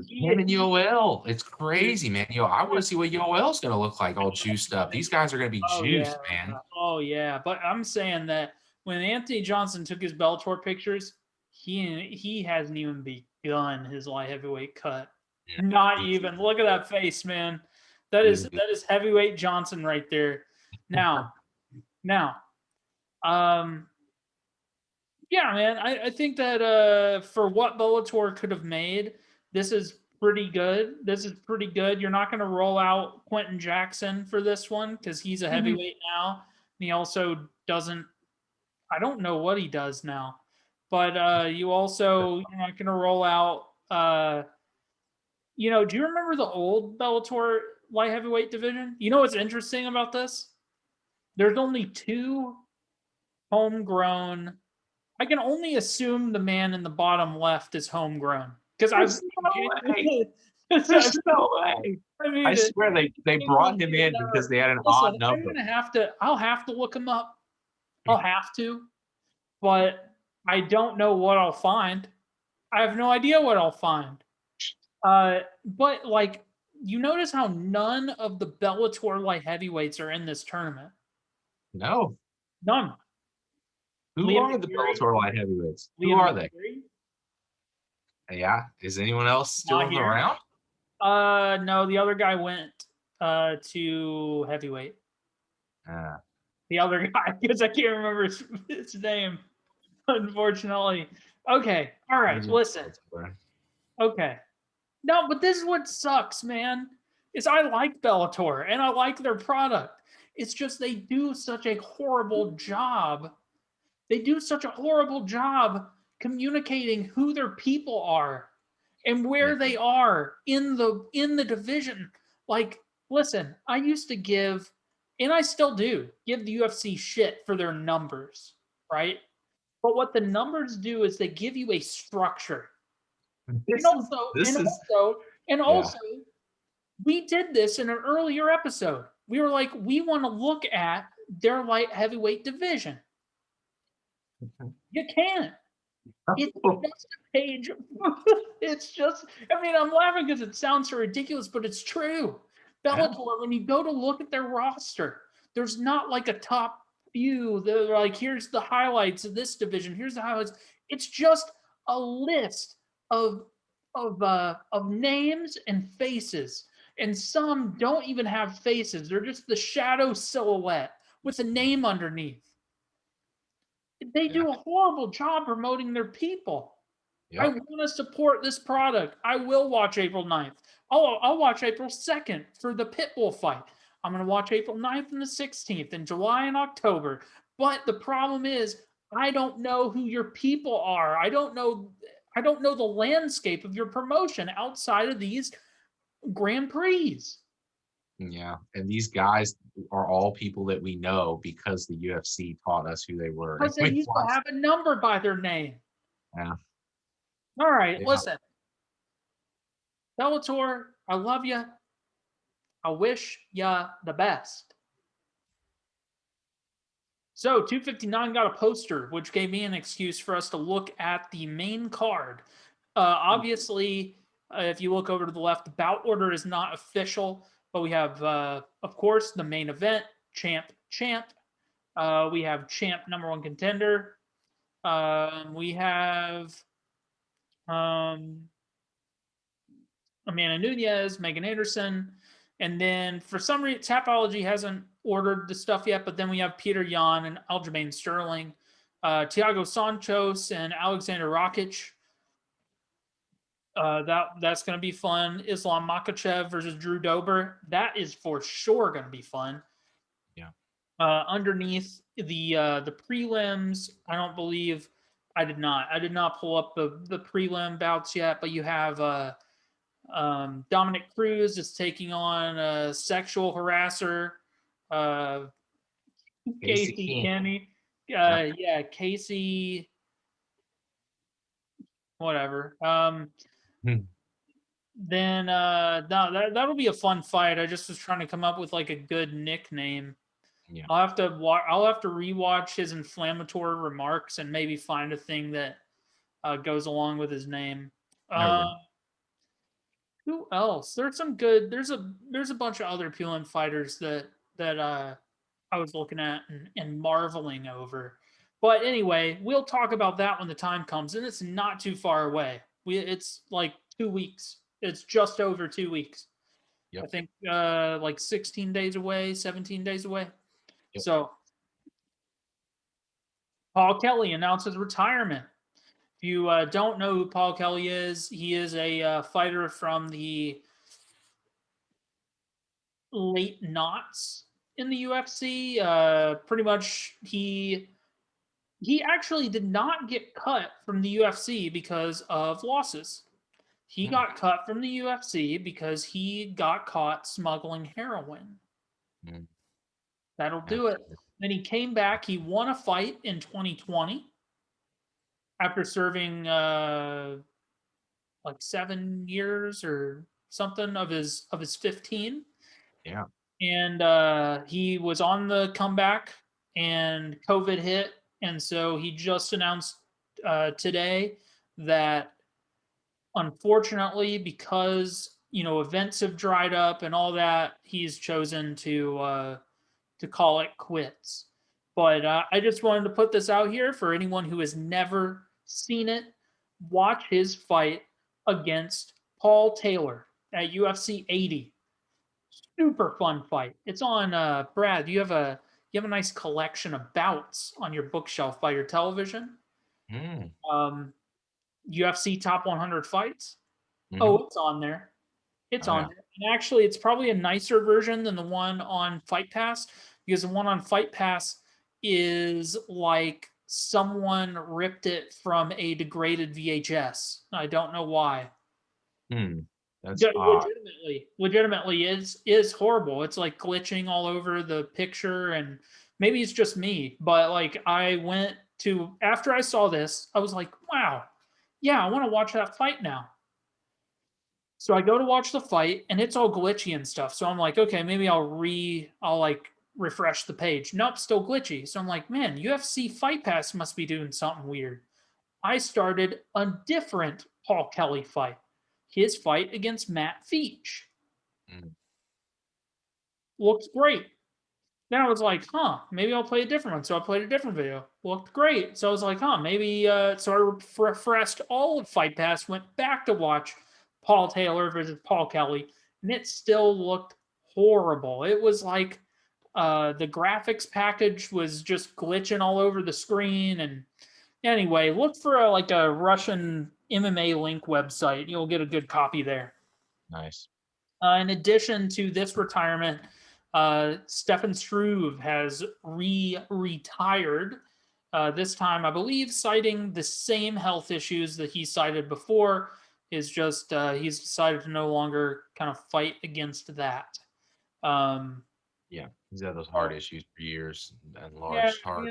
Him and Yoel. It's crazy, man. I want to see what Yoel's going to look like all juiced up. These guys are going to be juiced, man. Oh yeah, but I'm saying that when Anthony Johnson took his Bellator pictures, he hasn't even begun his light heavyweight cut. Not even. Look at that face, man. That is heavyweight Johnson right there. Now, yeah, man. I think that for what Bellator could have made, this is pretty good. You're not going to roll out Quentin Jackson for this one because he's a heavyweight now. And he also doesn't. I don't know what he does now, but you're not going to roll out. Do you remember the old Bellator light heavyweight division? You know what's interesting about this? There's only two homegrown. I can only assume the man in the bottom left is homegrown because There's no way. I mean, I swear they brought him in because they had an odd number. I'll have to look him up. I'll have to, but I don't know what I'll find. I have no idea what I'll find. But like, you notice how none of the Bellator light heavyweights are in this tournament. No. None. Who are the Bellator light heavyweights? Who are they? Yeah. Is anyone else still around? No, the other guy went to heavyweight. The other guy, because I can't remember his name, unfortunately. Okay, all right, listen. Okay. No, but this is what sucks, man. Is I like Bellator and I like their product. It's just they do such a horrible job. They do such a horrible job communicating who their people are and where they are in the division. Like, listen, I used to give, and I still do, give the UFC shit for their numbers, right? But what the numbers do is they give you a structure. And also, we did this in an earlier episode. We were like, we want to look at their light heavyweight division. You can't. It's just a page. It's just, I mean, I'm laughing because it sounds so ridiculous, but it's true. Bellator, when you go to look at their roster, there's not like a top few. They're like, here's the highlights of this division. Here's the highlights. It's just a list of names and faces. And some don't even have faces. They're just the shadow silhouette with a name underneath. They do a horrible job promoting their people. Yep. I want to support this product. I will watch April 9th. I'll watch April 2nd for the Pitbull fight. I'm going to watch April 9th and the 16th and July and October. But the problem is, I don't know who your people are. I don't know the landscape of your promotion outside of these Grand Prix. Yeah, and these guys are all people that we know because the UFC taught us who they were. Because they used to have a number by their name. Yeah. All right, Yeah. listen. Bellator, I love you. I wish ya the best. So 259 got a poster, which gave me an excuse for us to look at the main card. Obviously, if you look over to the left, the bout order is not official, but we have, of course, the main event, champ. We have champ number one contender. We have Amanda Nunes, Megan Anderson, and then for some reason, Tapology hasn't ordered the stuff yet, but then we have Peter Yan and Aljamain Sterling, Thiago Santos and Alexander Rakic. That's going to be fun. Islam Makhachev versus Drew Dober. That is for sure going to be fun. Yeah. Underneath the prelims, I did not pull up the prelim bouts yet, but you have Dominic Cruz is taking on a sexual harasser, Casey Kenny. Yeah, Casey, whatever. Then that'll be a fun fight. I just was trying to come up with like a good nickname. Yeah. I'll have to rewatch his inflammatory remarks and maybe find a thing that goes along with his name. Who else? There's a bunch of other PLM fighters that I was looking at and marveling over. But anyway, we'll talk about that when the time comes, and it's not too far away. It's like 2 weeks. It's just over 2 weeks. Yep. I think like 16 days away, 17 days away. Yep. So Paul Kelly announces retirement. If you don't know who Paul Kelly is, he is a fighter from the late knots in the UFC. Pretty much, he actually did not get cut from the UFC because of losses. He got cut from the UFC because he got caught smuggling heroin. That'll do it. Then he came back. He won a fight in 2020 after serving like 7 years or something of his 15. Yeah. And he was on the comeback, and COVID hit, and so he just announced today that unfortunately, because events have dried up and all that, he's chosen to call it quits. But I just wanted to put this out here for anyone who has never seen it. Watch his fight against Paul Taylor at UFC 80. Super fun fight. It's on Brad. You have a nice collection of bouts on your bookshelf by your television. UFC top 100 fights. Oh, it's on there. It's on there. And actually, it's probably a nicer version than the one on Fight Pass, because the one on Fight Pass is like someone ripped it from a degraded VHS. I don't know why. That's odd. Legitimately is horrible. It's like glitching all over the picture, and maybe it's just me, but like after I saw this, I was like, wow, yeah, I want to watch that fight now. So I go to watch the fight, and it's all glitchy and stuff. So I'm like, okay, maybe I'll like refresh the page. Nope, still glitchy. So I'm like, man, UFC Fight Pass must be doing something weird. I started a different Paul Kelly fight. His fight against Matt Feach. Looked great. Then I was like, maybe I'll play a different one. So I played a different video. Looked great. So I was like, maybe. So I refreshed all of Fight Pass, went back to watch Paul Taylor versus Paul Kelly, and it still looked horrible. It was like the graphics package was just glitching all over the screen. And anyway, look for a Russian MMA link website. You'll get a good copy there. Nice. In addition to this retirement, Stefan Struve has retired. This time, I believe, citing the same health issues that he cited before. Is just he's decided to no longer kind of fight against that. Yeah, he's had those heart issues for years and Yeah, large heart.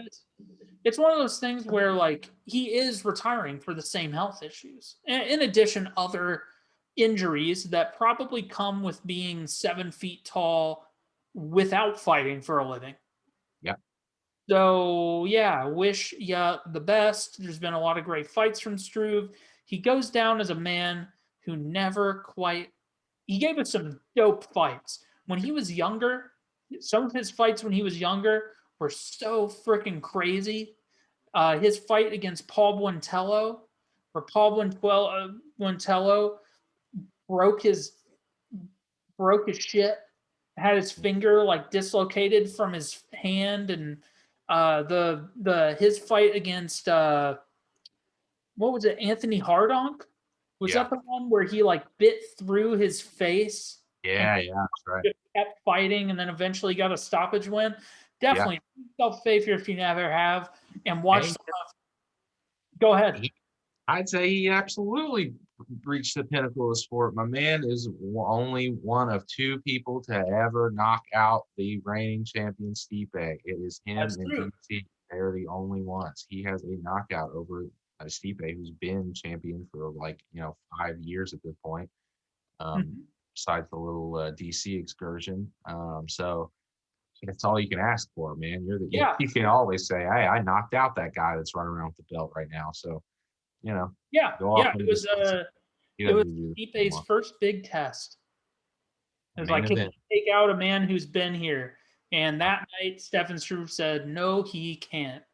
it's one of those things where like he is retiring for the same health issues. In addition, other injuries that probably come with being 7 feet tall without fighting for a living. Yeah. So yeah, wish ya the best. There's been a lot of great fights from Struve. He goes down as a man who never quite. He gave us some dope fights when he was younger. Some of his fights when he was younger were so freaking crazy. His fight against Paul Buentello, where Paul Buentello broke his broke his shit, had his finger like dislocated from his hand, and the his fight against what was it, Anthony Hardonk? Was Yeah. that the one where he like bit through his face and Yeah. That's right. just kept fighting and then eventually got a stoppage win? Yeah. Definitely yourself favor if you never have and watch Hey, some of. Go ahead. I'd say he absolutely reached the pinnacle of the sport. My man is only one of two people to ever knock out the reigning champion Stipe. It is him That's and true. DC. They're the only ones. He has a knockout over Stipe, who's been champion for 5 years at this point. Um, Mhm. besides the little DC excursion. So that's all you can ask for, man. Yeah, You can always say, "Hey, I knocked out that guy that's running around with the belt right now." So you know, go off yeah. into the sunset. He It doesn't was need to do this Stipe's anymore. first big test. It was Main like, can event. you take out a man who's been here? And that night, Stefan Struve said, no, he can't.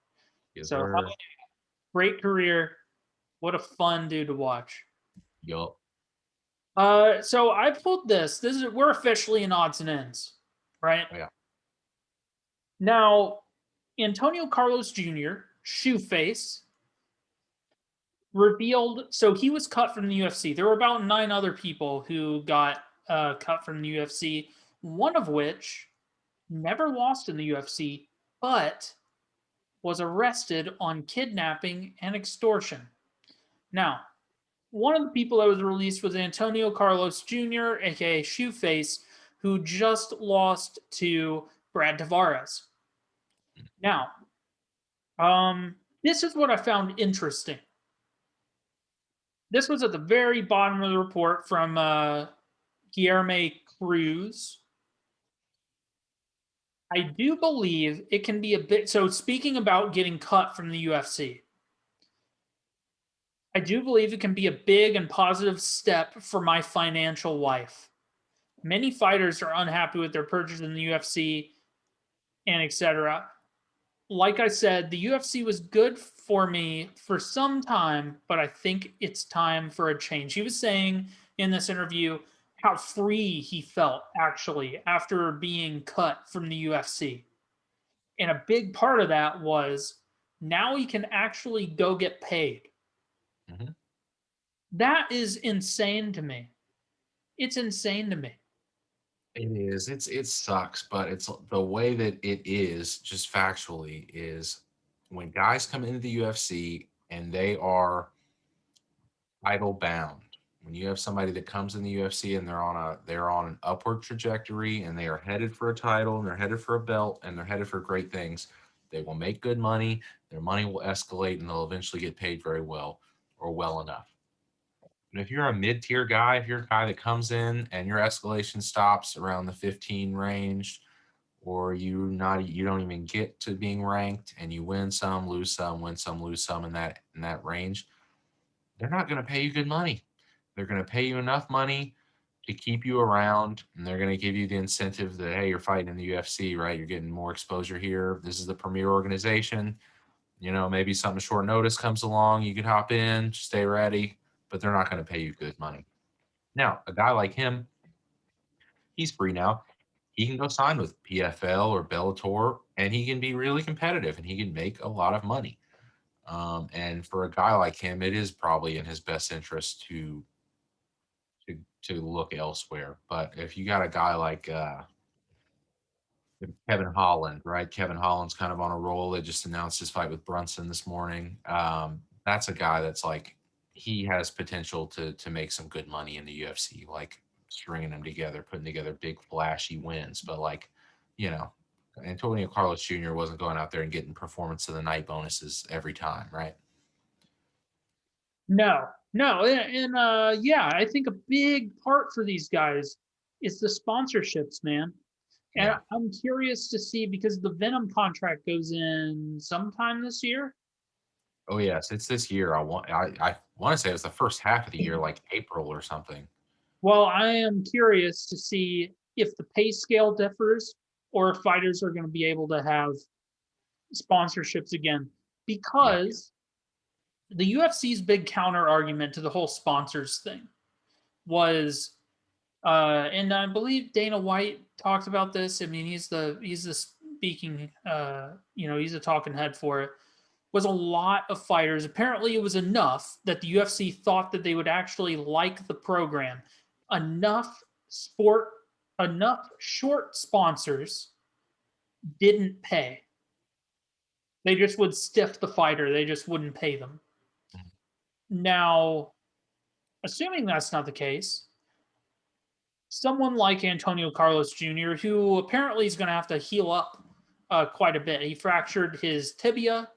Yes, So, sir. great career. What a fun dude to watch. Yup. So I pulled this. We're officially in odds and ends, right? Oh, yeah. Now, Antonio Carlos Jr., Shoeface, revealed. So he was cut from the UFC. There were about 9 other people who got cut from the UFC. One of which never lost in the UFC, but was arrested on kidnapping and extortion. Now, one of the people that was released was Antonio Carlos Jr., aka Shoeface, who just lost to Brad Tavares. Now, this is what I found interesting. This was at the very bottom of the report from Guillermo Cruz. I do believe it can be a bit. So, speaking about getting cut from the UFC, I do believe it can be a big and positive step for my financial life. Many fighters are unhappy with their purchase in the UFC and etc. Like I said, the UFC was good for me for some time, but I think it's time for a change. He was saying in this interview how free he felt actually after being cut from the UFC. And a big part of that was now he can actually go get paid. Hmm. That is insane to me. It's insane to me. It is. It sucks, but it's the way that it is, just factually, is when guys come into the UFC and they are title bound. When you have somebody that comes in the UFC and they're on an upward trajectory and they are headed for a title and they're headed for a belt and they're headed for great things, they will make good money. Their money will escalate and they'll eventually get paid very well or well enough. And if you're a mid-tier guy, if you're a guy that comes in and your escalation stops around the 15 range, or you don't even get to being ranked and you win some, lose some, win some, lose some in that range, they're not going to pay you good money. They're going to pay you enough money to keep you around, and they're going to give you the incentive that, hey, you're fighting in the UFC, right? You're getting more exposure here. This is the premier organization. Maybe something short notice comes along, you can hop in, stay ready, but they're not going to pay you good money. Now, a guy like him, he's free now. He can go sign with PFL or Bellator, and he can be really competitive, and he can make a lot of money. And for a guy like him, it is probably in his best interest to look elsewhere. But if you got a guy like Kevin Holland, right? Kevin Holland's kind of on a roll. They just announced his fight with Brunson this morning. That's a guy that's like, he has potential to make some good money in the UFC, like stringing them together, putting together big flashy wins. But like, you know, Antonio Carlos Jr. wasn't going out there and getting performance of the night bonuses every time, right? No, no, and yeah, I think a big part for these guys is the sponsorships, man. And Yeah. I'm curious to see because the Venom contract goes in sometime this year. Oh yes, it's this year. I want to say it was the first half of the year, like April or something. Well, I am curious to see if the pay scale differs or if fighters are going to be able to have sponsorships again Yeah. because the UFC's big counter argument to the whole sponsors thing was and I believe Dana White talked about this. I mean, he's the speaking he's a talking head for it. Was a lot of fighters. Apparently, it was enough that the UFC thought that they would actually like the program. Enough sport, enough short sponsors didn't pay. They just would stiff the fighter. They just wouldn't pay them. Now, assuming that's not the case, someone like Antonio Carlos Jr., who apparently is going to have to heal up quite a bit. He fractured his tibia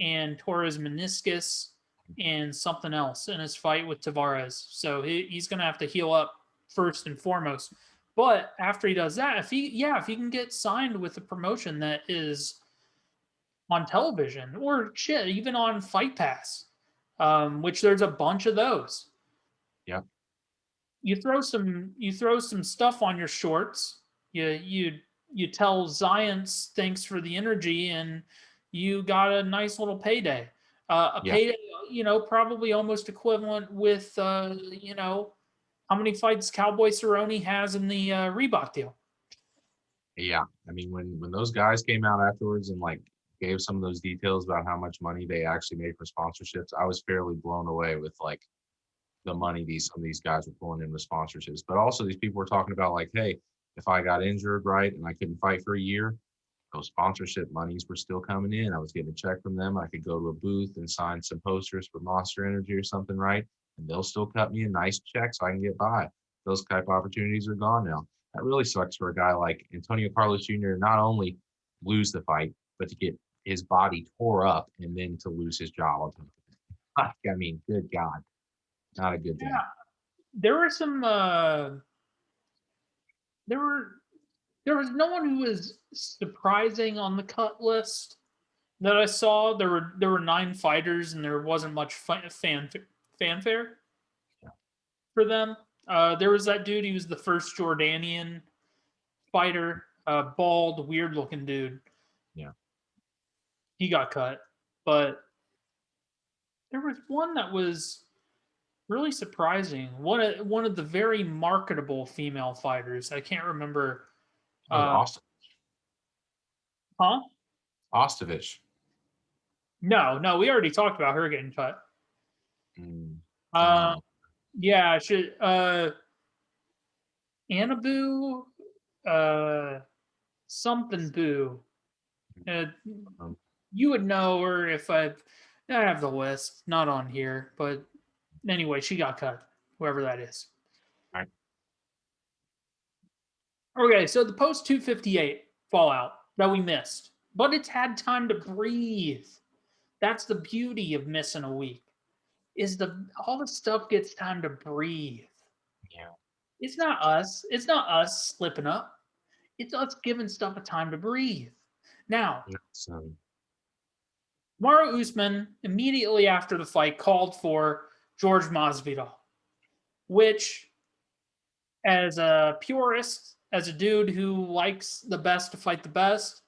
and tore his meniscus and something else in his fight with Tavares. So he's going to have to heal up first and foremost. But after he does that, if he can get signed with a promotion that is on television or shit, even on Fight Pass, which there's a bunch of those. Yeah. You throw some stuff on your shorts. You tell Zions thanks for the energy, and you got a nice little payday. A Yeah. payday, probably almost equivalent with how many fights Cowboy Cerrone has in the Reebok deal. Yeah. I mean, when those guys came out afterwards and like gave some of those details about how much money they actually made for sponsorships, I was fairly blown away with like the money some of these guys were pulling in with sponsorships. But also these people were talking about like, hey, if I got injured, right, and I couldn't fight for a year, those sponsorship monies were still coming in. I was getting a check from them. I could go to a booth and sign some posters for Monster Energy or something, right? And they'll still cut me a nice check so I can get by. Those type of opportunities are gone now. That really sucks for a guy like Antonio Carlos Jr. not only lose the fight, but to get his body tore up and then to lose his job. I mean, good God, not a good thing. Yeah, there were some. There were there was no one who was surprising on the cut list that I saw. There were 9 fighters, and there wasn't much fanfare for them. There was that dude. He was the first Jordanian fighter, bald, weird looking dude. Yeah. He got cut, but there was one that was really surprising. One of the very marketable female fighters. I can't remember. Oh, Uh, huh? Ostovich. No, no. We already talked about her getting cut. I don't Uh, know. yeah. Should Anabu, something boo. Uh, Um, you would know her if I have the list. Not on here, but anyway, she got cut. Whoever that is. I, Okay, so the post 258 fallout that we missed, but it's had time to breathe. That's the beauty of missing a week. Is all the stuff gets time to breathe. yeah. It's not us. It's not us slipping up. It's us giving stuff a time to breathe. Now, So, Mauro Usman immediately after the fight called for George Masvidal, which, as a purist, as a dude who likes the best to fight the best,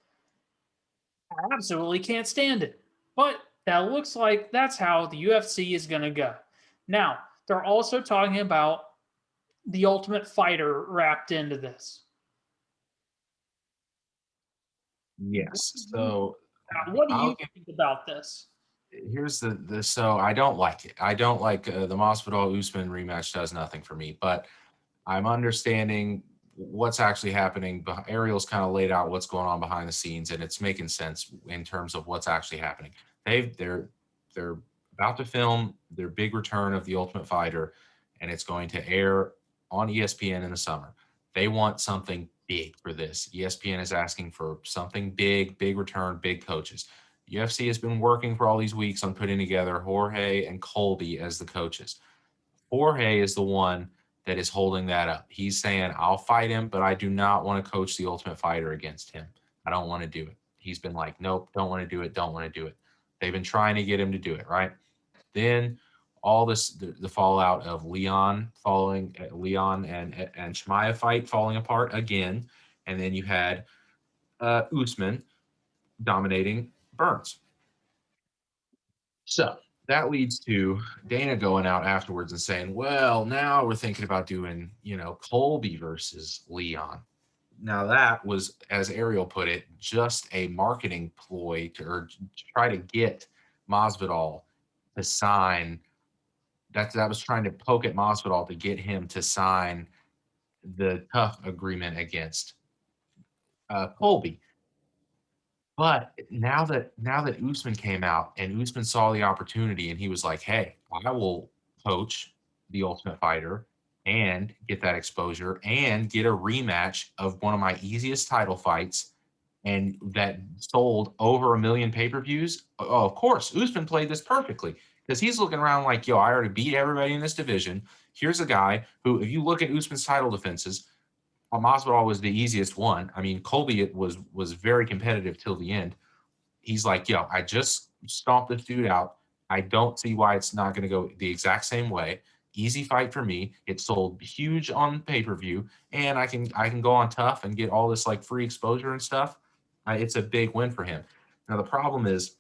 I absolutely can't stand it. But that looks like that's how the UFC is going to go. Now, they're also talking about the Ultimate Fighter wrapped into this. yes. So What do you I'll think about this? here's the so I don't like it. I don't like the Masvidal Usman rematch does nothing for me, but I'm understanding what's actually happening. Ariel's kind of laid out what's going on behind the scenes, and it's making sense in terms of what's actually happening. They're about to film their big return of The Ultimate Fighter, and it's going to air on ESPN in the summer. They want something big for this. ESPN is asking for something big, big return, big coaches. UFC has been working for all these weeks on putting together Jorge and Colby as the coaches. Jorge is the one that is holding that up. He's saying, I'll fight him, but I do not want to coach the Ultimate Fighter against him. I don't want to do it. He's been like, nope, don't want to do it, don't want to do it. They've been trying to get him to do it, right? Then all this, the fallout of Leon and Shmaya fight falling apart again. And then you had Usman dominating Burns. So that leads to Dana going out afterwards and saying, well, now we're thinking about doing, Colby versus Leon. Now that was, as Ariel put it, just a marketing ploy to try to get Masvidal to sign. That was trying to poke at Masvidal to get him to sign the tough agreement against Colby. But now that Usman came out and Usman saw the opportunity and he was like, hey, I will coach the Ultimate Fighter and get that exposure and get a rematch of one of my easiest title fights and that sold over 1 million pay-per-views. Oh, of course, Usman played this perfectly because he's looking around like, yo, I already beat everybody in this division. Here's a guy who, if you look at Usman's title defenses, Masvidal was the easiest one. I mean, Colby was very competitive till the end. He's like, yo, I just stomped this dude out. I don't see why it's not going to go the exact same way. Easy fight for me. It sold huge on pay-per-view, and I can go on tough and get all this like free exposure and stuff. It's a big win for him. Now the problem is,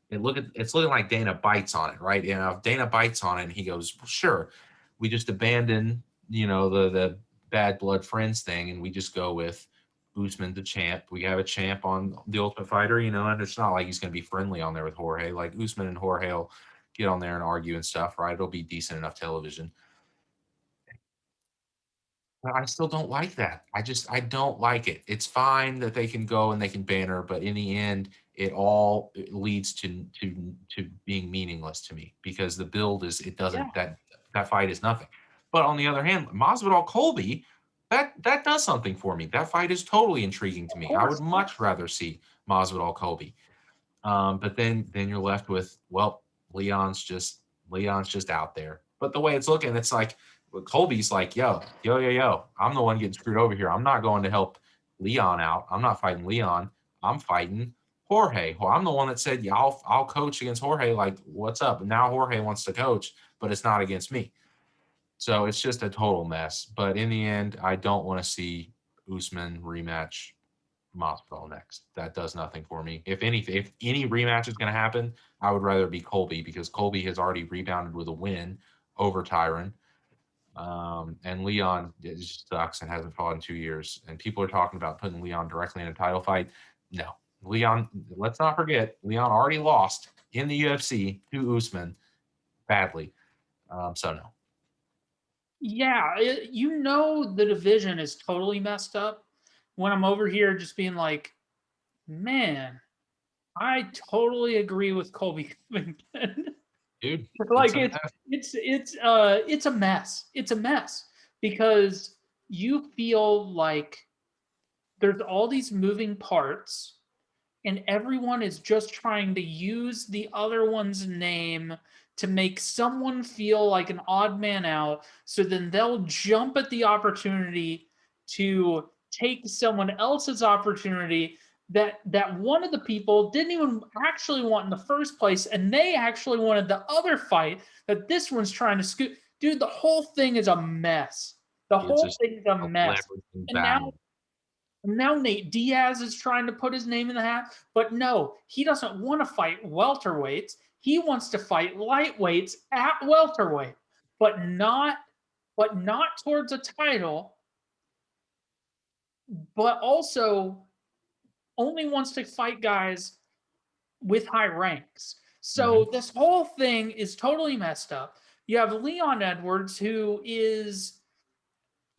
it's looking like Dana bites on it, right? And if Dana bites on it, and he goes, well, sure, we just abandon the bad blood friends thing, and we just go with Usman the champ. We have a champ on the Ultimate Fighter, and it's not like he's going to be friendly on there with Jorge. Like Usman and Jorge will get on there and argue and stuff, right? It'll be decent enough television. But I still don't like that. I don't like it. It's fine that they can go and they can banner, but in the end, it leads to being meaningless to me because the build it doesn't that fight is nothing. But on the other hand, Masvidal Colby, that does something for me. That fight is totally intriguing to me. I would much rather see Masvidal Colby. But then you're left with, well, Leon's just out there. But the way it's looking, it's like Colby's like, yo, I'm the one getting screwed over here. I'm not going to help Leon out. I'm not fighting Leon. I'm fighting Jorge. Well, I'm the one that said, yeah, I'll coach against Jorge. Like, what's up? And now Jorge wants to coach, but it's not against me. So it's just a total mess. But in the end, I don't want to see Usman rematch Masvidal next. That does nothing for me. If any rematch is going to happen, I would rather be Colby because Colby has already rebounded with a win over Tyron. And Leon, it just sucks and hasn't fought in 2 years. And people are talking about putting Leon directly in a title fight. No. Leon, let's not forget, Leon already lost in the UFC to Usman badly. So no. Yeah, the division is totally messed up when I'm over here just being like, man, I totally agree with Colby Covington. Dude, Like it's a mess. It's a mess because you feel like there's all these moving parts and everyone is just trying to use the other one's name to make someone feel like an odd man out, so then they'll jump at the opportunity to take someone else's opportunity that one of the people didn't even actually want in the first place, and they actually wanted the other fight that this one's trying to scoot. Dude, the whole thing is a mess. The whole thing is a mess. And now Nate Diaz is trying to put his name in the hat, but no, he doesn't want to fight welterweights. He wants to fight lightweights at welterweight, but not towards a title, but also only wants to fight guys with high ranks. So this whole thing is totally messed up. You have Leon Edwards, who is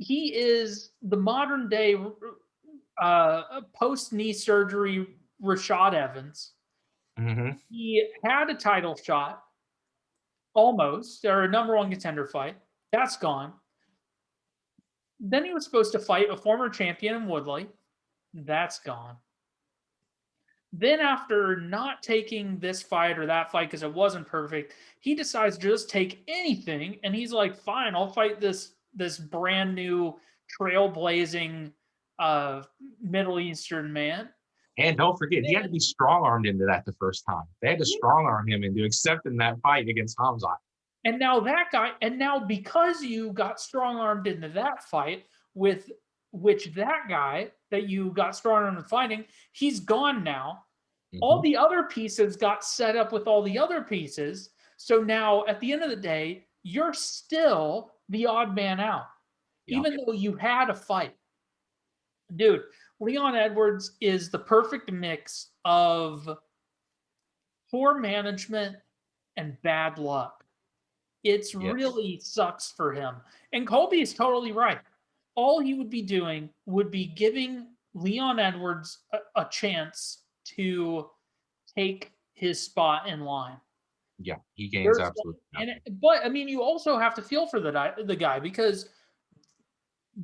he is the modern day post knee surgery Rashad Evans. Mm-hmm. He had a title shot, almost, or a number one contender fight. That's gone. Then he was supposed to fight a former champion in Woodley. That's gone. Then, after not taking this fight or that fight because it wasn't perfect, he decides to just take anything, and he's like, "Fine, I'll fight this brand new trailblazing Middle Eastern man." And don't forget, he had to be strong armed into that the first time. They had to strong arm him into accepting that fight against Hamzat. And now that guy, and now because you got strong armed into that fight with which that guy that you got strong armed in fighting, he's gone now. All the other pieces got set up with all the other pieces. So now at the end of the day, you're still the odd man out, even though you had a fight. Dude, Leon Edwards is the perfect mix of poor management and bad luck. It's really sucks for him. And Colby is totally right. All he would be doing would be giving Leon Edwards a chance to take his spot in line. Yeah, he gains absolutely nothing. But I mean, you also have to feel for the guy because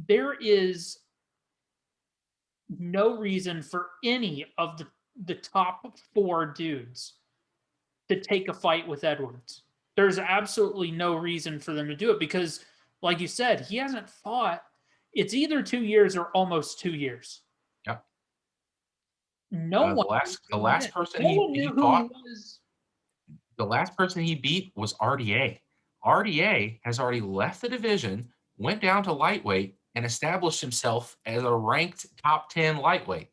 there is no reason for any of the top 4 dudes to take a fight with Edwards. There's absolutely no reason for them to do it because, like you said, he hasn't fought. It's either 2 years or almost 2 years. Yep. No one. The last person he beat was RDA. RDA has already left the division, went down to lightweight, and established himself as a ranked top 10 lightweight.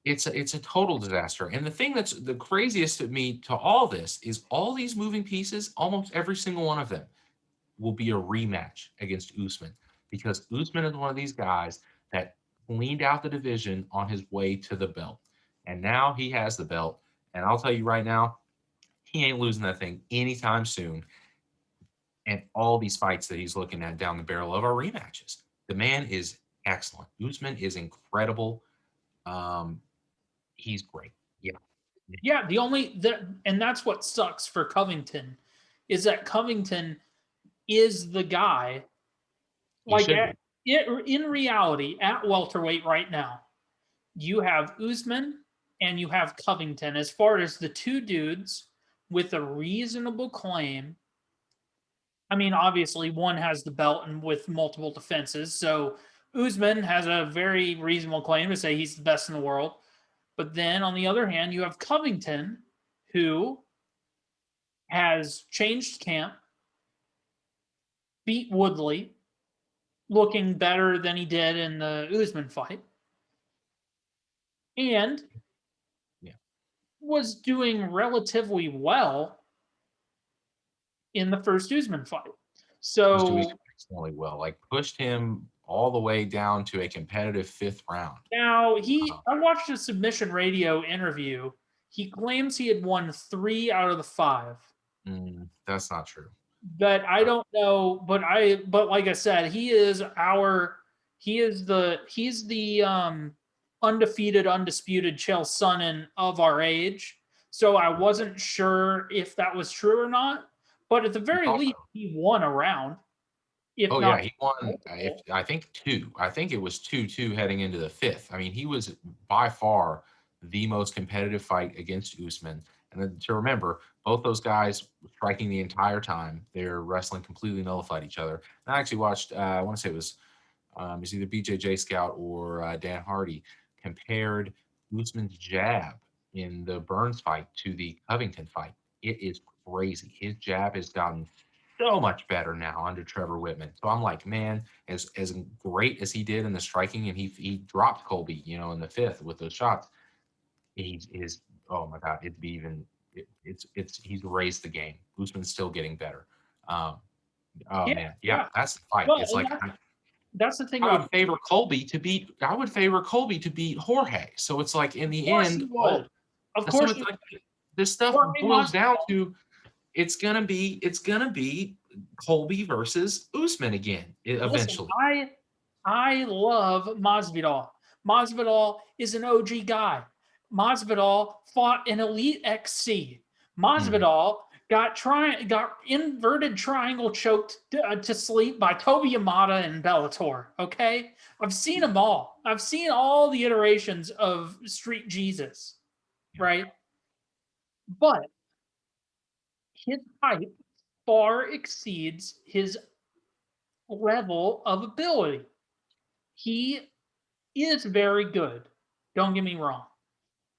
It's a total disaster. And the thing that's the craziest to me to all this is all these moving pieces, almost every single one of them will be a rematch against Usman because Usman is one of these guys that cleaned out the division on his way to the belt. And now he has the belt. And I'll tell you right now, he ain't losing that thing anytime soon. And all these fights that he's looking at down the barrel of are rematches. The man is excellent. Usman is incredible. He's great. Yeah. Yeah, and that's what sucks for Covington is that Covington is the guy. Like in reality, at welterweight right now, you have Usman and you have Covington as far as the 2 dudes with a reasonable claim. I mean, obviously, one has the belt and with multiple defenses. So Usman has a very reasonable claim to say he's the best in the world. But then on the other hand, you have Covington, who has changed camp, beat Woodley, looking better than he did in the Usman fight, and was doing relatively well in the first Usman fight. So was doing extremely well, like pushed him all the way down to a competitive 5th round. Now I watched a Submission Radio interview. He claims he had won 3 out of the 5. That's not true. But I don't know. But like I said, he's the undefeated, undisputed Chael Sonnen of our age. So I wasn't sure if that was true or not. But at the very least, he won a round. He won. I think 2. I think it was 2-2 heading into the 5th. I mean, he was by far the most competitive fight against Usman. And then to remember, both those guys striking the entire time. They're wrestling completely nullified each other. And I actually watched. I want to say it was either BJJ Scout or Dan Hardy compared Usman's jab in the Burns fight to the Covington fight. It is crazy. His jab has gotten so much better now under Trevor Whitman. So I'm like, man, as great as he did in the striking, and he dropped Colby, in the 5th with those shots. He's oh my God, he's raised the game. Usman's still getting better. Man, that's the fight. Well, it's like that's the thing. I would favor Colby to beat Jorge. So it's like in the end, of course, this stuff boils down to it's gonna be Colby versus Usman again, Listen, eventually. I love Masvidal. Masvidal is an OG guy. Masvidal fought in Elite XC. Hmm. Masvidal got inverted triangle choked to sleep by Toby Yamada and Bellator. Okay, I've seen them all. I've seen all the iterations of Street Jesus, Yeah. right? But his hype far exceeds his level of ability. He is very good. Don't get me wrong.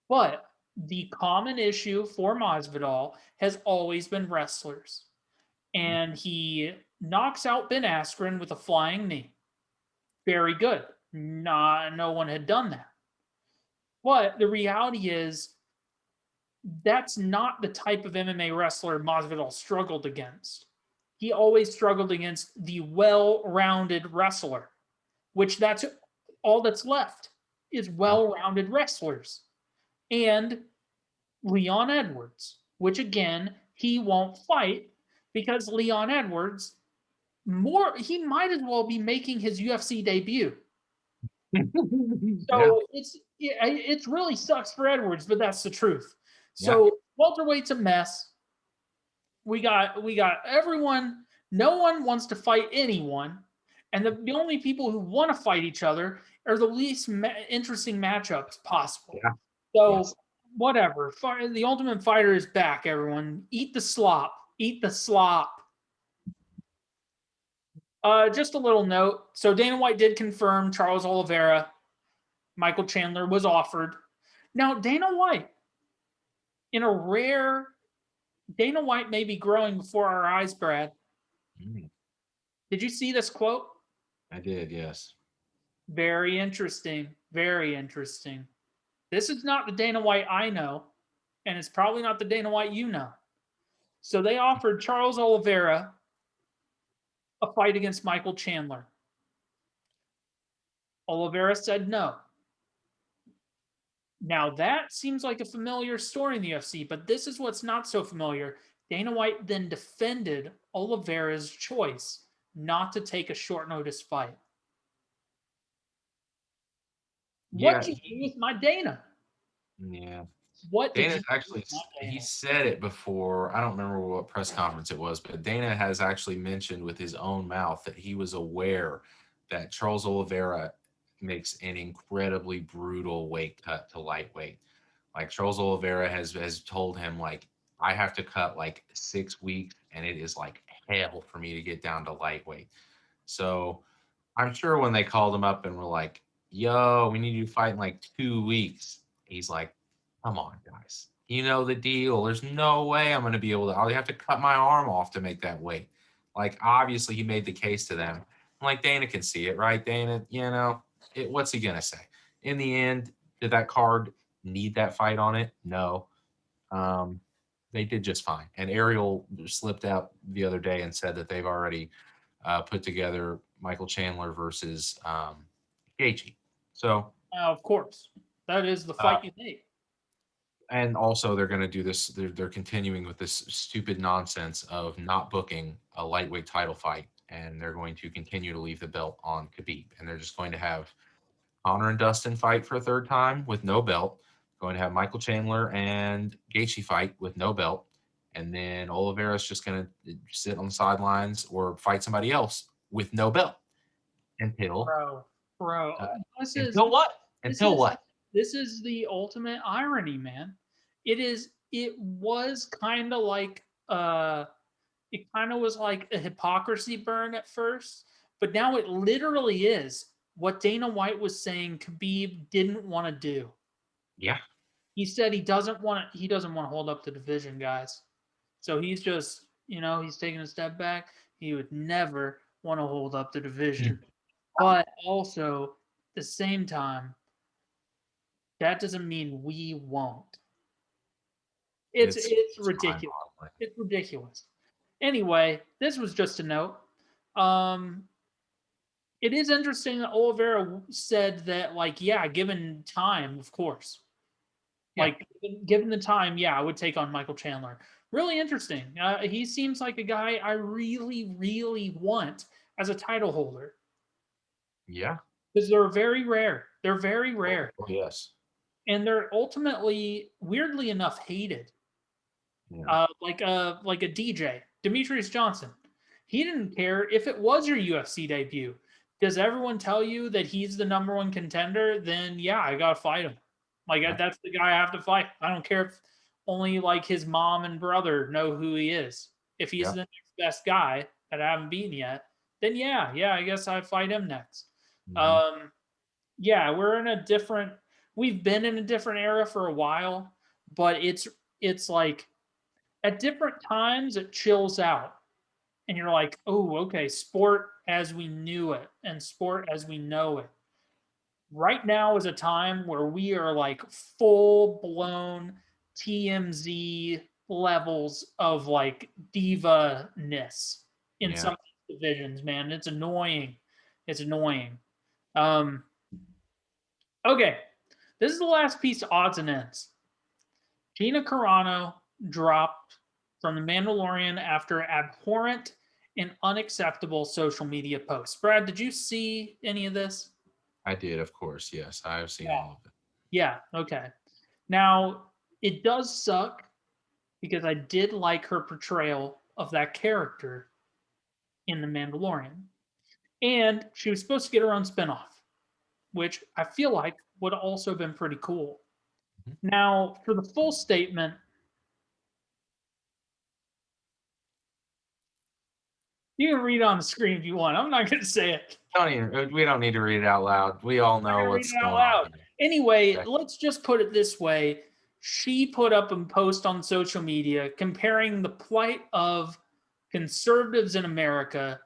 But the common issue for Masvidal has always been wrestlers. And he knocks out Ben Askren with a flying knee. Very good. No one had done that. But the reality is, that's not the type of MMA wrestler Masvidal struggled against. He always struggled against the well-rounded wrestler, which that's all that's left is well-rounded wrestlers. And Leon Edwards, which again, he won't fight because Leon Edwards he might as well be making his UFC debut. Yeah. So it's really sucks for Edwards, but that's the truth. Yeah. So welterweight's a mess. We got everyone. No one wants to fight anyone, and the only people who want to fight each other are the least interesting matchups possible. Yeah. So Yes. whatever. The Ultimate Fighter is back. Everyone, eat the slop. Eat the slop. Just a little note. So Dana White did confirm Charles Oliveira, Michael Chandler was offered. Now Dana White, in a rare, Dana White may be growing before our eyes, Brad. Mm, Did you see this quote? I did. Yes. Very interesting. Very interesting. This is not the Dana White I know, and it's probably not the Dana White you know. So they offered Charles Oliveira a fight against Michael Chandler. Oliveira said no. Now that seems like a familiar story in the UFC, but this is what's not so familiar. Dana White then defended Oliveira's choice not to take a short notice fight. What Yeah. did you do with my Dana? Yeah. What did you Dana's do with actually, my he Dana? said it before. I don't remember what press conference it was, but Dana has actually mentioned with his own mouth that he was aware that Charles Oliveira makes an incredibly brutal weight cut to lightweight. Like Charles Oliveira has told him, like, I have to cut like 6 weeks, and it is like hell for me to get down to lightweight. So I'm sure when they called him up and were like, "Yo, we need you to fight in like 2 weeks," he's like, "Come on, guys, you know the deal. There's no way I'm going to be able to. I'll have to cut my arm off to make that weight." Like, obviously, he made the case to them. Like, Dana can see it, right? Dana, what's he gonna say? In the end, did that card need that fight on it? No. Um, they did just fine. And Ariel slipped out the other day and said that they've already put together Michael Chandler versus Gaethje. So, Of course, that is the uh, fight you need. and also they're going to do this. They're continuing with this stupid nonsense of not booking a lightweight title fight, and they're going to continue to leave the belt on Khabib, and they're just going to have Conor and Dustin fight for a third time with no belt. Going to have Michael Chandler and Gaethje fight with no belt, and then Oliveira's just going to sit on the sidelines or fight somebody else with no belt until Bro, bro, uh, this is until what? this Until is what? this is the ultimate irony, man. It was kind of like it kind of was like a hypocrisy burn at first, but now it literally is what Dana White was saying Khabib didn't want to do. Yeah, He said he doesn't want to hold up the division, guys. So he's just, he's taking a step back. He would never want to hold up the division. But also, at the same time, that doesn't mean we won't. It's it's it's mind ridiculous. boggling. It's ridiculous. Anyway, this was just a note. Um, it is interesting that Oliveira said that, like, yeah, given time, of course. Yeah. Like, given the time, yeah, I would take on Michael Chandler. Really interesting. He seems like a guy I really, really want as a title holder Yeah. because they're very rare. They're very Oh, rare. oh, yes. And they're ultimately, weirdly enough, hated. Yeah. Like a DJ, Demetrius Johnson. He didn't care if it was your UFC debut. Does everyone tell you that he's the number one contender? Then yeah, I gotta fight him. Like Yeah. that's the guy I have to fight. I don't care if only like his mom and brother know who he is. If he's Yeah. the next best guy that I haven't beaten yet, then yeah, I guess I fight him next. Mhm. Um, yeah, we've been in a different era for a while, but it's like at different times it chills out and you're like, oh, okay, sport as we knew it and sport as we know it. Right now is a time where we are like full blown TMZ levels of like diva ness in Yeah. some divisions, man. It's annoying. It's annoying. Um, okay, this is the last piece of odds and ends. Gina Carano dropped from The Mandalorian after abhorrent and unacceptable social media posts. Brad, did you see any of this? I did, of course. Yes, I've seen Yeah. all of it. Yeah. Okay. Now, it does suck because I did like her portrayal of that character in The Mandalorian. And she was supposed to get her own spinoff, which I feel like would also have been pretty cool. Mhm. Now, for the full statement, you can read it on the screen if you want. I'm not going to say it. We don't need to read it out loud. We all I'm not know gonna read what's it out going on loud. here. Anyway, Okay. let's just put it this way. She put up a post on social media comparing the plight of conservatives in America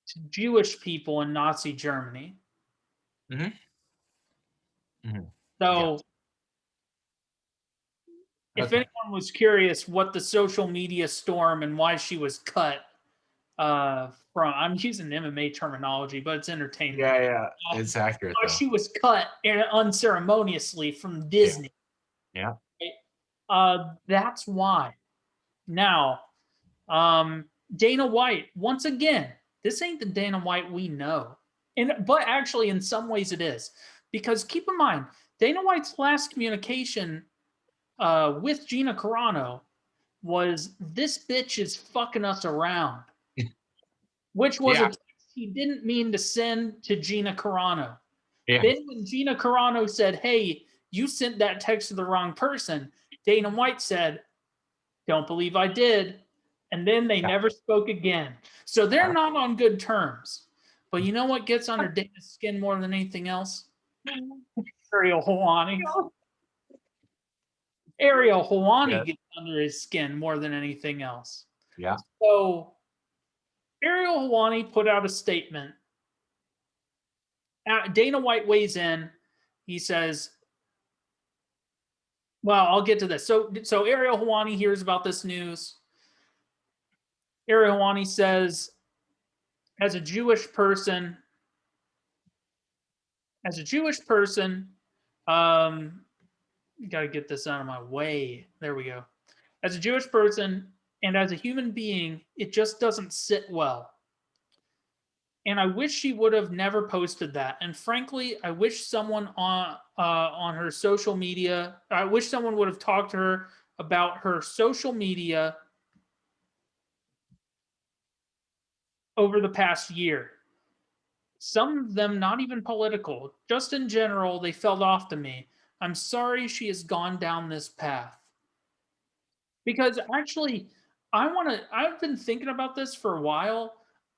to Jewish people in Nazi Germany. Mhm. Mhm. Yeah. So, if Okay. anyone was curious what the social media storm and why she was cut from, I'm using MMA terminology, but it's entertainment. Yeah, yeah. It's accurate Why though. she was cut unceremoniously from Yeah. Disney. Yeah. That's why. Now, Dana White, once again, this ain't the Dana White we know. But actually, in some ways, it is. Because keep in mind, Dana White's last communication with Gina Carano was this bitch is fucking us around, which was a Yeah. text he didn't mean to send to Gina Carano. Yeah. Then when Gina Carano said, hey, you sent that text to the wrong person, Dana White said, don't believe I did. And then they Yeah. never spoke again. So they're not on good terms. But you know what gets under Dana's skin more than anything else? Ariel Helwani. Ariel Helwani Yes. gets under his skin more than anything else. Yeah. So Ariel Helwani put out a statement. Dana White weighs in. He says, well, I'll get to this. So Ariel Helwani hears about this news. Ariel Helwani says, as a Jewish person, um, got to get this out of my way. There we go. As a Jewish person and as a human being, it just doesn't sit well. And I wish she would have never posted that. And frankly, I wish someone on her social media, I wish someone would have talked to her about her social media over the past year. Some of them not even political, just in general, they felt off to me. I'm sorry she has gone down this path. Because actually, I've been thinking about this for a while.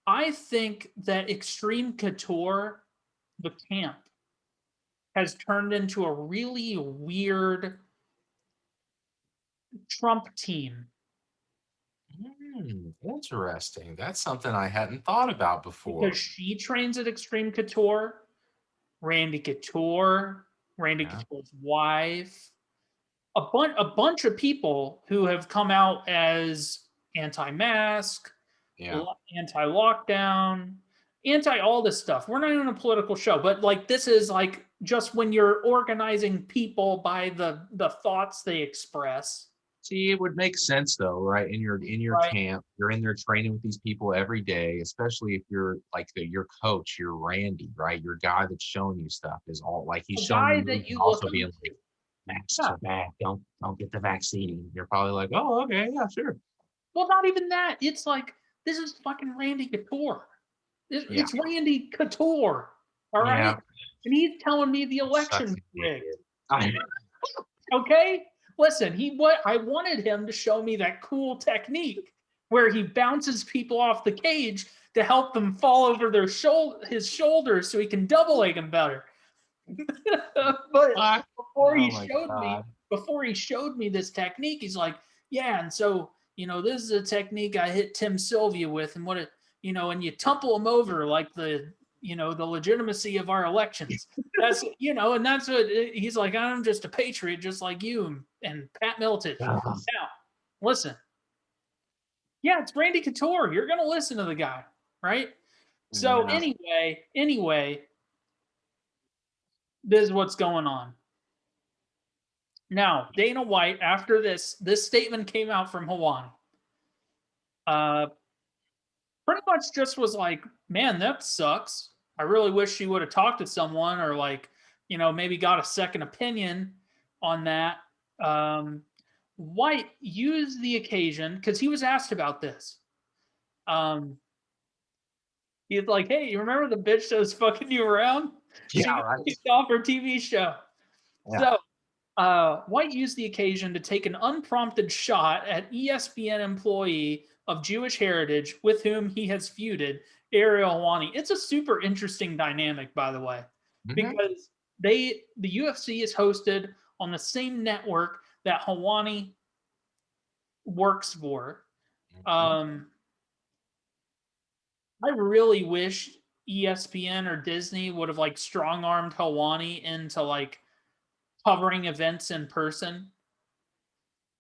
I think that Extreme Couture, the camp, has turned into a really weird Trump team. Interesting. That's something I hadn't thought about Because before. she trains at Extreme Couture, Randy Couture, Randy Yeah. Couture's wife, a bunch of people who have come out as anti-mask, Yeah. anti-lockdown, anti all this stuff. We're not even a political show, but like this is like just when you're organizing people by the thoughts they express. See, it would make sense though, right? In your Right. camp, you're in there training with these people every day, especially if you're like your coach, your Randy, right? Your guy that's showing you stuff is all like he's A showing you guy moves that and you look also being up like, to. masks Yeah. are bad. Don't get the vaccine. You're probably like, oh, okay, yeah, sure. Well, not even that. It's like, this is fucking Randy Couture. Yeah. It's Randy Couture. All right. Yeah. And he's telling me the It sucks election to be rigged. it. I Okay. Listen, I wanted him to show me that cool technique where he bounces people off the cage to help them fall over his shoulders so he can double leg them better. But fuck. before he Oh my showed me, god. before he showed me this technique, he's like, yeah, and so this is a technique I hit Tim Sylvia with, and and you tumble him over like the legitimacy of our elections. That's and that's what he's like. I'm just a patriot, just like you and Pat Miletich. Ugh. Now, listen, yeah, it's Randy Couture. You're gonna listen to the guy, right? So Yeah. anyway, this is what's going on. Now, Dana White, after this statement came out from Helwani, uh, pretty much just was like, man, that sucks. I really wish she would have talked to someone or like, maybe got a second opinion on that. White used the occasion because he was asked about this. Um, he's like, hey, you remember the bitch that was fucking you around? She Yeah, got right. kicked off her TV show. Yeah. So White used the occasion to take an unprompted shot at ESPN employee of Jewish heritage with whom he has feuded, Ariel Helwani. It's a super interesting dynamic, by the way, Mhm. because the UFC is hosted on the same network that Helwani works for. Mhm. Um, I really wish ESPN or Disney would have like strong armed Helwani into like covering events in person.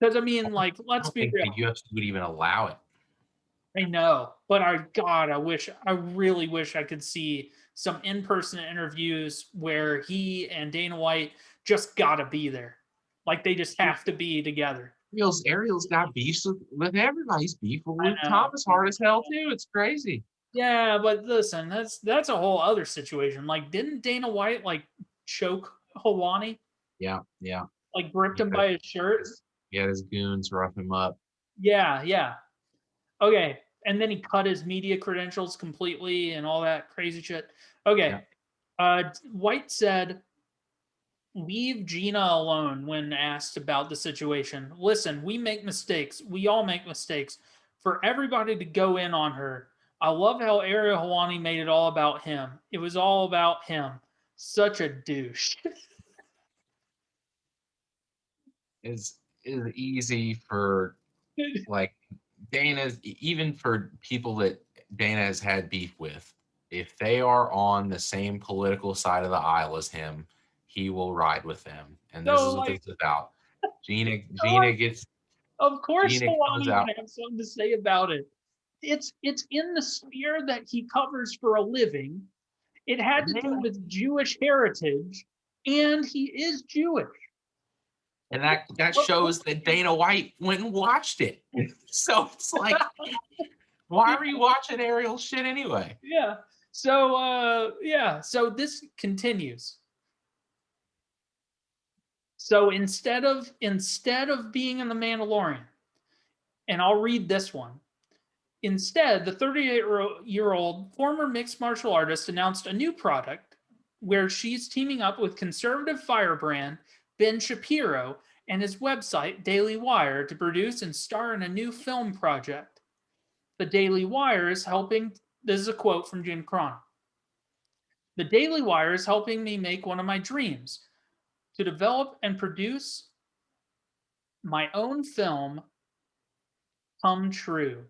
Because I mean, like, I let's don't be think the real. UFC would even allow it. I know, but I really wish I could see some in-person interviews where he and Dana White just gotta be there. Like they just have to be together. Ariel's got beefs with everybody. He's beef with I Luke know. Thomas hard as hell too. It's crazy. Yeah, but listen, that's a whole other situation. Like, didn't Dana White like choke Helwani? Yeah, yeah. Like gripped He him had by his shirt? his goons rough him up. Yeah, yeah. Okay. And then he cut his media credentials completely and all that crazy shit. Yeah. Okay. White said, leave Gina alone when asked about the situation. Listen, we make mistakes. We all make mistakes. For everybody to go in on her, I love how Ariel Helwani made it all about him. It was all about him. Such a douche. Is easy for like Dana's even for people that Dana has had beef with. If they are on the same political side of the aisle as him, he will ride with them. And this So, is what this like, is about. Gina so Gina like, gets of course, Gina comes Helwani out. would have something to say about it. It's in the sphere that he covers for a living. It had to do with Jewish heritage, and he is Jewish. And that What, shows that Dana White went and watched it. So it's like, why are you watching Ariel shit anyway? yeah. So this continues. So instead of being in the Mandalorian, and I'll read this one. Instead, the 38-year-old former mixed martial artist announced a new product where she's teaming up with conservative firebrand Ben Shapiro and his website Daily Wire to produce and star in a new film project. The Daily Wire is helping. This is a quote from Jim Carano. The Daily Wire is helping me make one of my dreams to develop and produce my own film come true.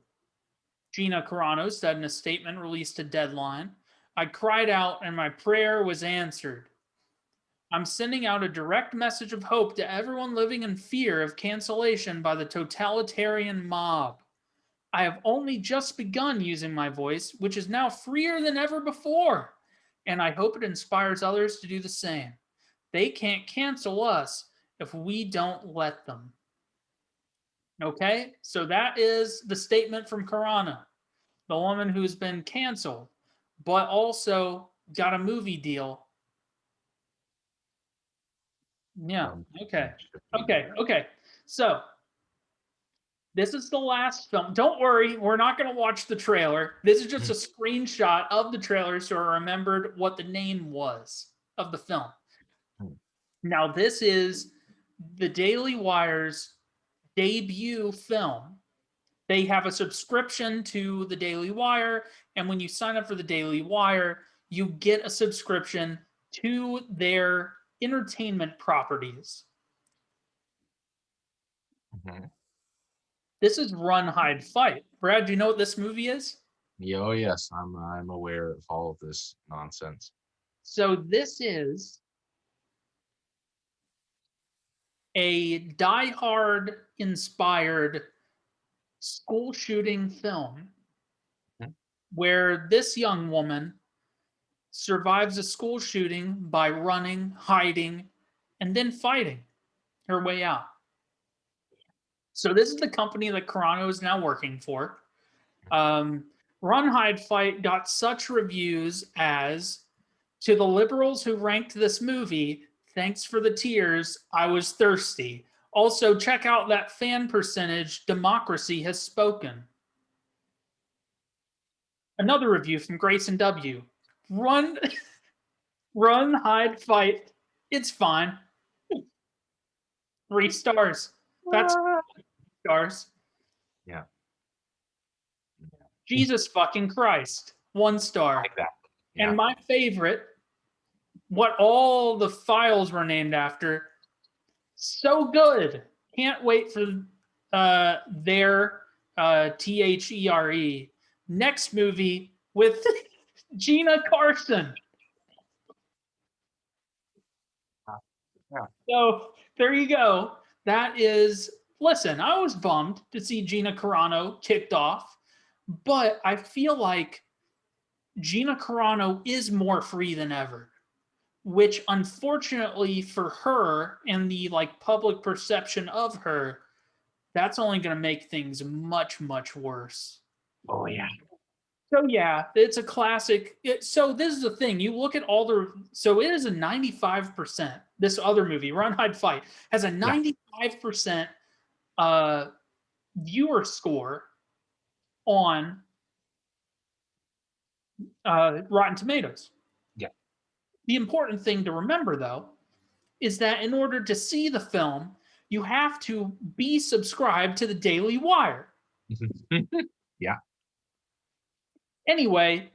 Gina Carano said in a statement released to Deadline. I cried out and my prayer was answered. I'm sending out a direct message of hope to everyone living in fear of cancellation by the totalitarian mob. I have only just begun using my voice, which is now freer than ever before, and I hope it inspires others to do the same. They can't cancel us if we don't let them. Okay? So that is the statement from Carano, the woman who's been canceled, but also got a movie deal. Yeah. Okay. Okay. So this is the last film. Don't worry, we're not going to watch the trailer. This is just a screenshot of the trailer so I remembered what the name was of the film. Now, this is the Daily Wire's debut film. They have a subscription to the Daily Wire, and when you sign up for the Daily Wire, you get a subscription to their entertainment properties. This is Run, Hide, Fight. Brad, do you know what this movie is? Oh yes, I'm aware of all of this nonsense. So this is a Die Hard inspired school shooting film where this young woman survives a school shooting by running, hiding, and then fighting her way out. So this is the company that Carano is now working for. Run, Hide, Fight got such reviews as, to the liberals who ranked this movie, thanks for the tears, I was thirsty. Also, check out that fan percentage, democracy has spoken. Another review from Grayson W. Run, Run, Hide, Fight. It's fine. 3 stars. That's stars. Yeah. Jesus fucking Christ. 1 star. Like that. Yeah. And my favorite, what all the files were named after, so good. Can't wait for their THERE next movie with Gina Carson. Yeah. So there you go. That is, listen, I was bummed to see Gina Carano kicked off, but I feel like Gina Carano is more free than ever, which unfortunately for her and the like public perception of her, that's only going to make things much, much worse. Oh yeah. So yeah, it's a classic. So this is the thing. You look at all the. So it is a 95%. This other movie, Run, Hide, Fight, has a 95% viewer score on Rotten Tomatoes. Yeah. The important thing to remember, though, is that in order to see the film, you have to be subscribed to the Daily Wire. Yeah. Anyway,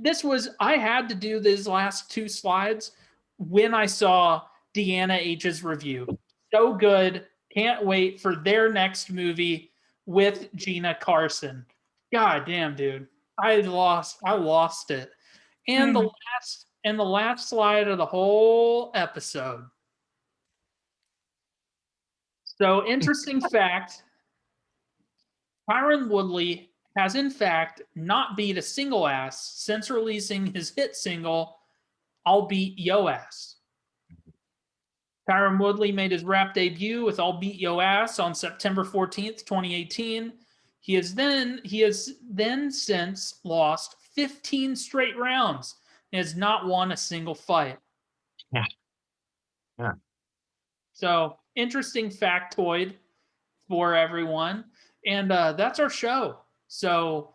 I had to do these last 2 slides when I saw Deanna H's review. So good. Can't wait for their next movie with Gina Carson. God damn, dude. I lost it. And the last slide of the whole episode. So, interesting fact, Tyron Woodley has in fact not beat a single ass since releasing his hit single, I'll Beat Yo Ass. Tyron Woodley made his rap debut with I'll Beat Yo Ass on September 14th, 2018. He has then since lost 15 straight rounds and has not won a single fight. Yeah. Yeah. So, interesting factoid for everyone. And that's our show. So,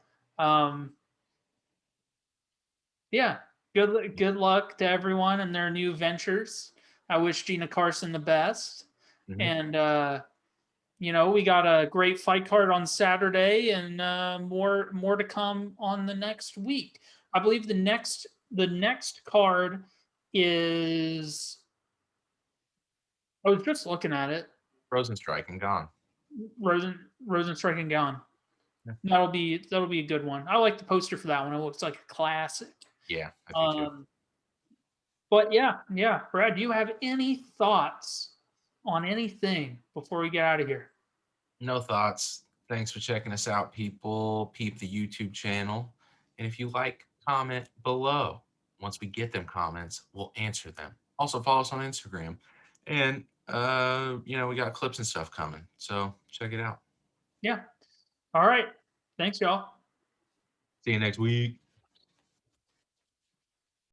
yeah, good luck to everyone in their new ventures. I wish Gina Carson the best. Mm-hmm. And we got a great fight card on Saturday, and more to come on the next week. I believe the next card is. I was just looking at it. Rosenstrike and gone. Rosenstrike and gone. Yeah. That'll be a good one. I like the poster for that one. It looks like a classic. Yeah, I do too. But yeah. Brad, do you have any thoughts on anything before we get out of here? No thoughts. Thanks for checking us out, people. Peep the YouTube channel. And if you like, comment below. Once we get them comments, we'll answer them. Also, follow us on Instagram. And we got clips and stuff coming. So check it out. Yeah. All right. Thanks, y'all. See you next week.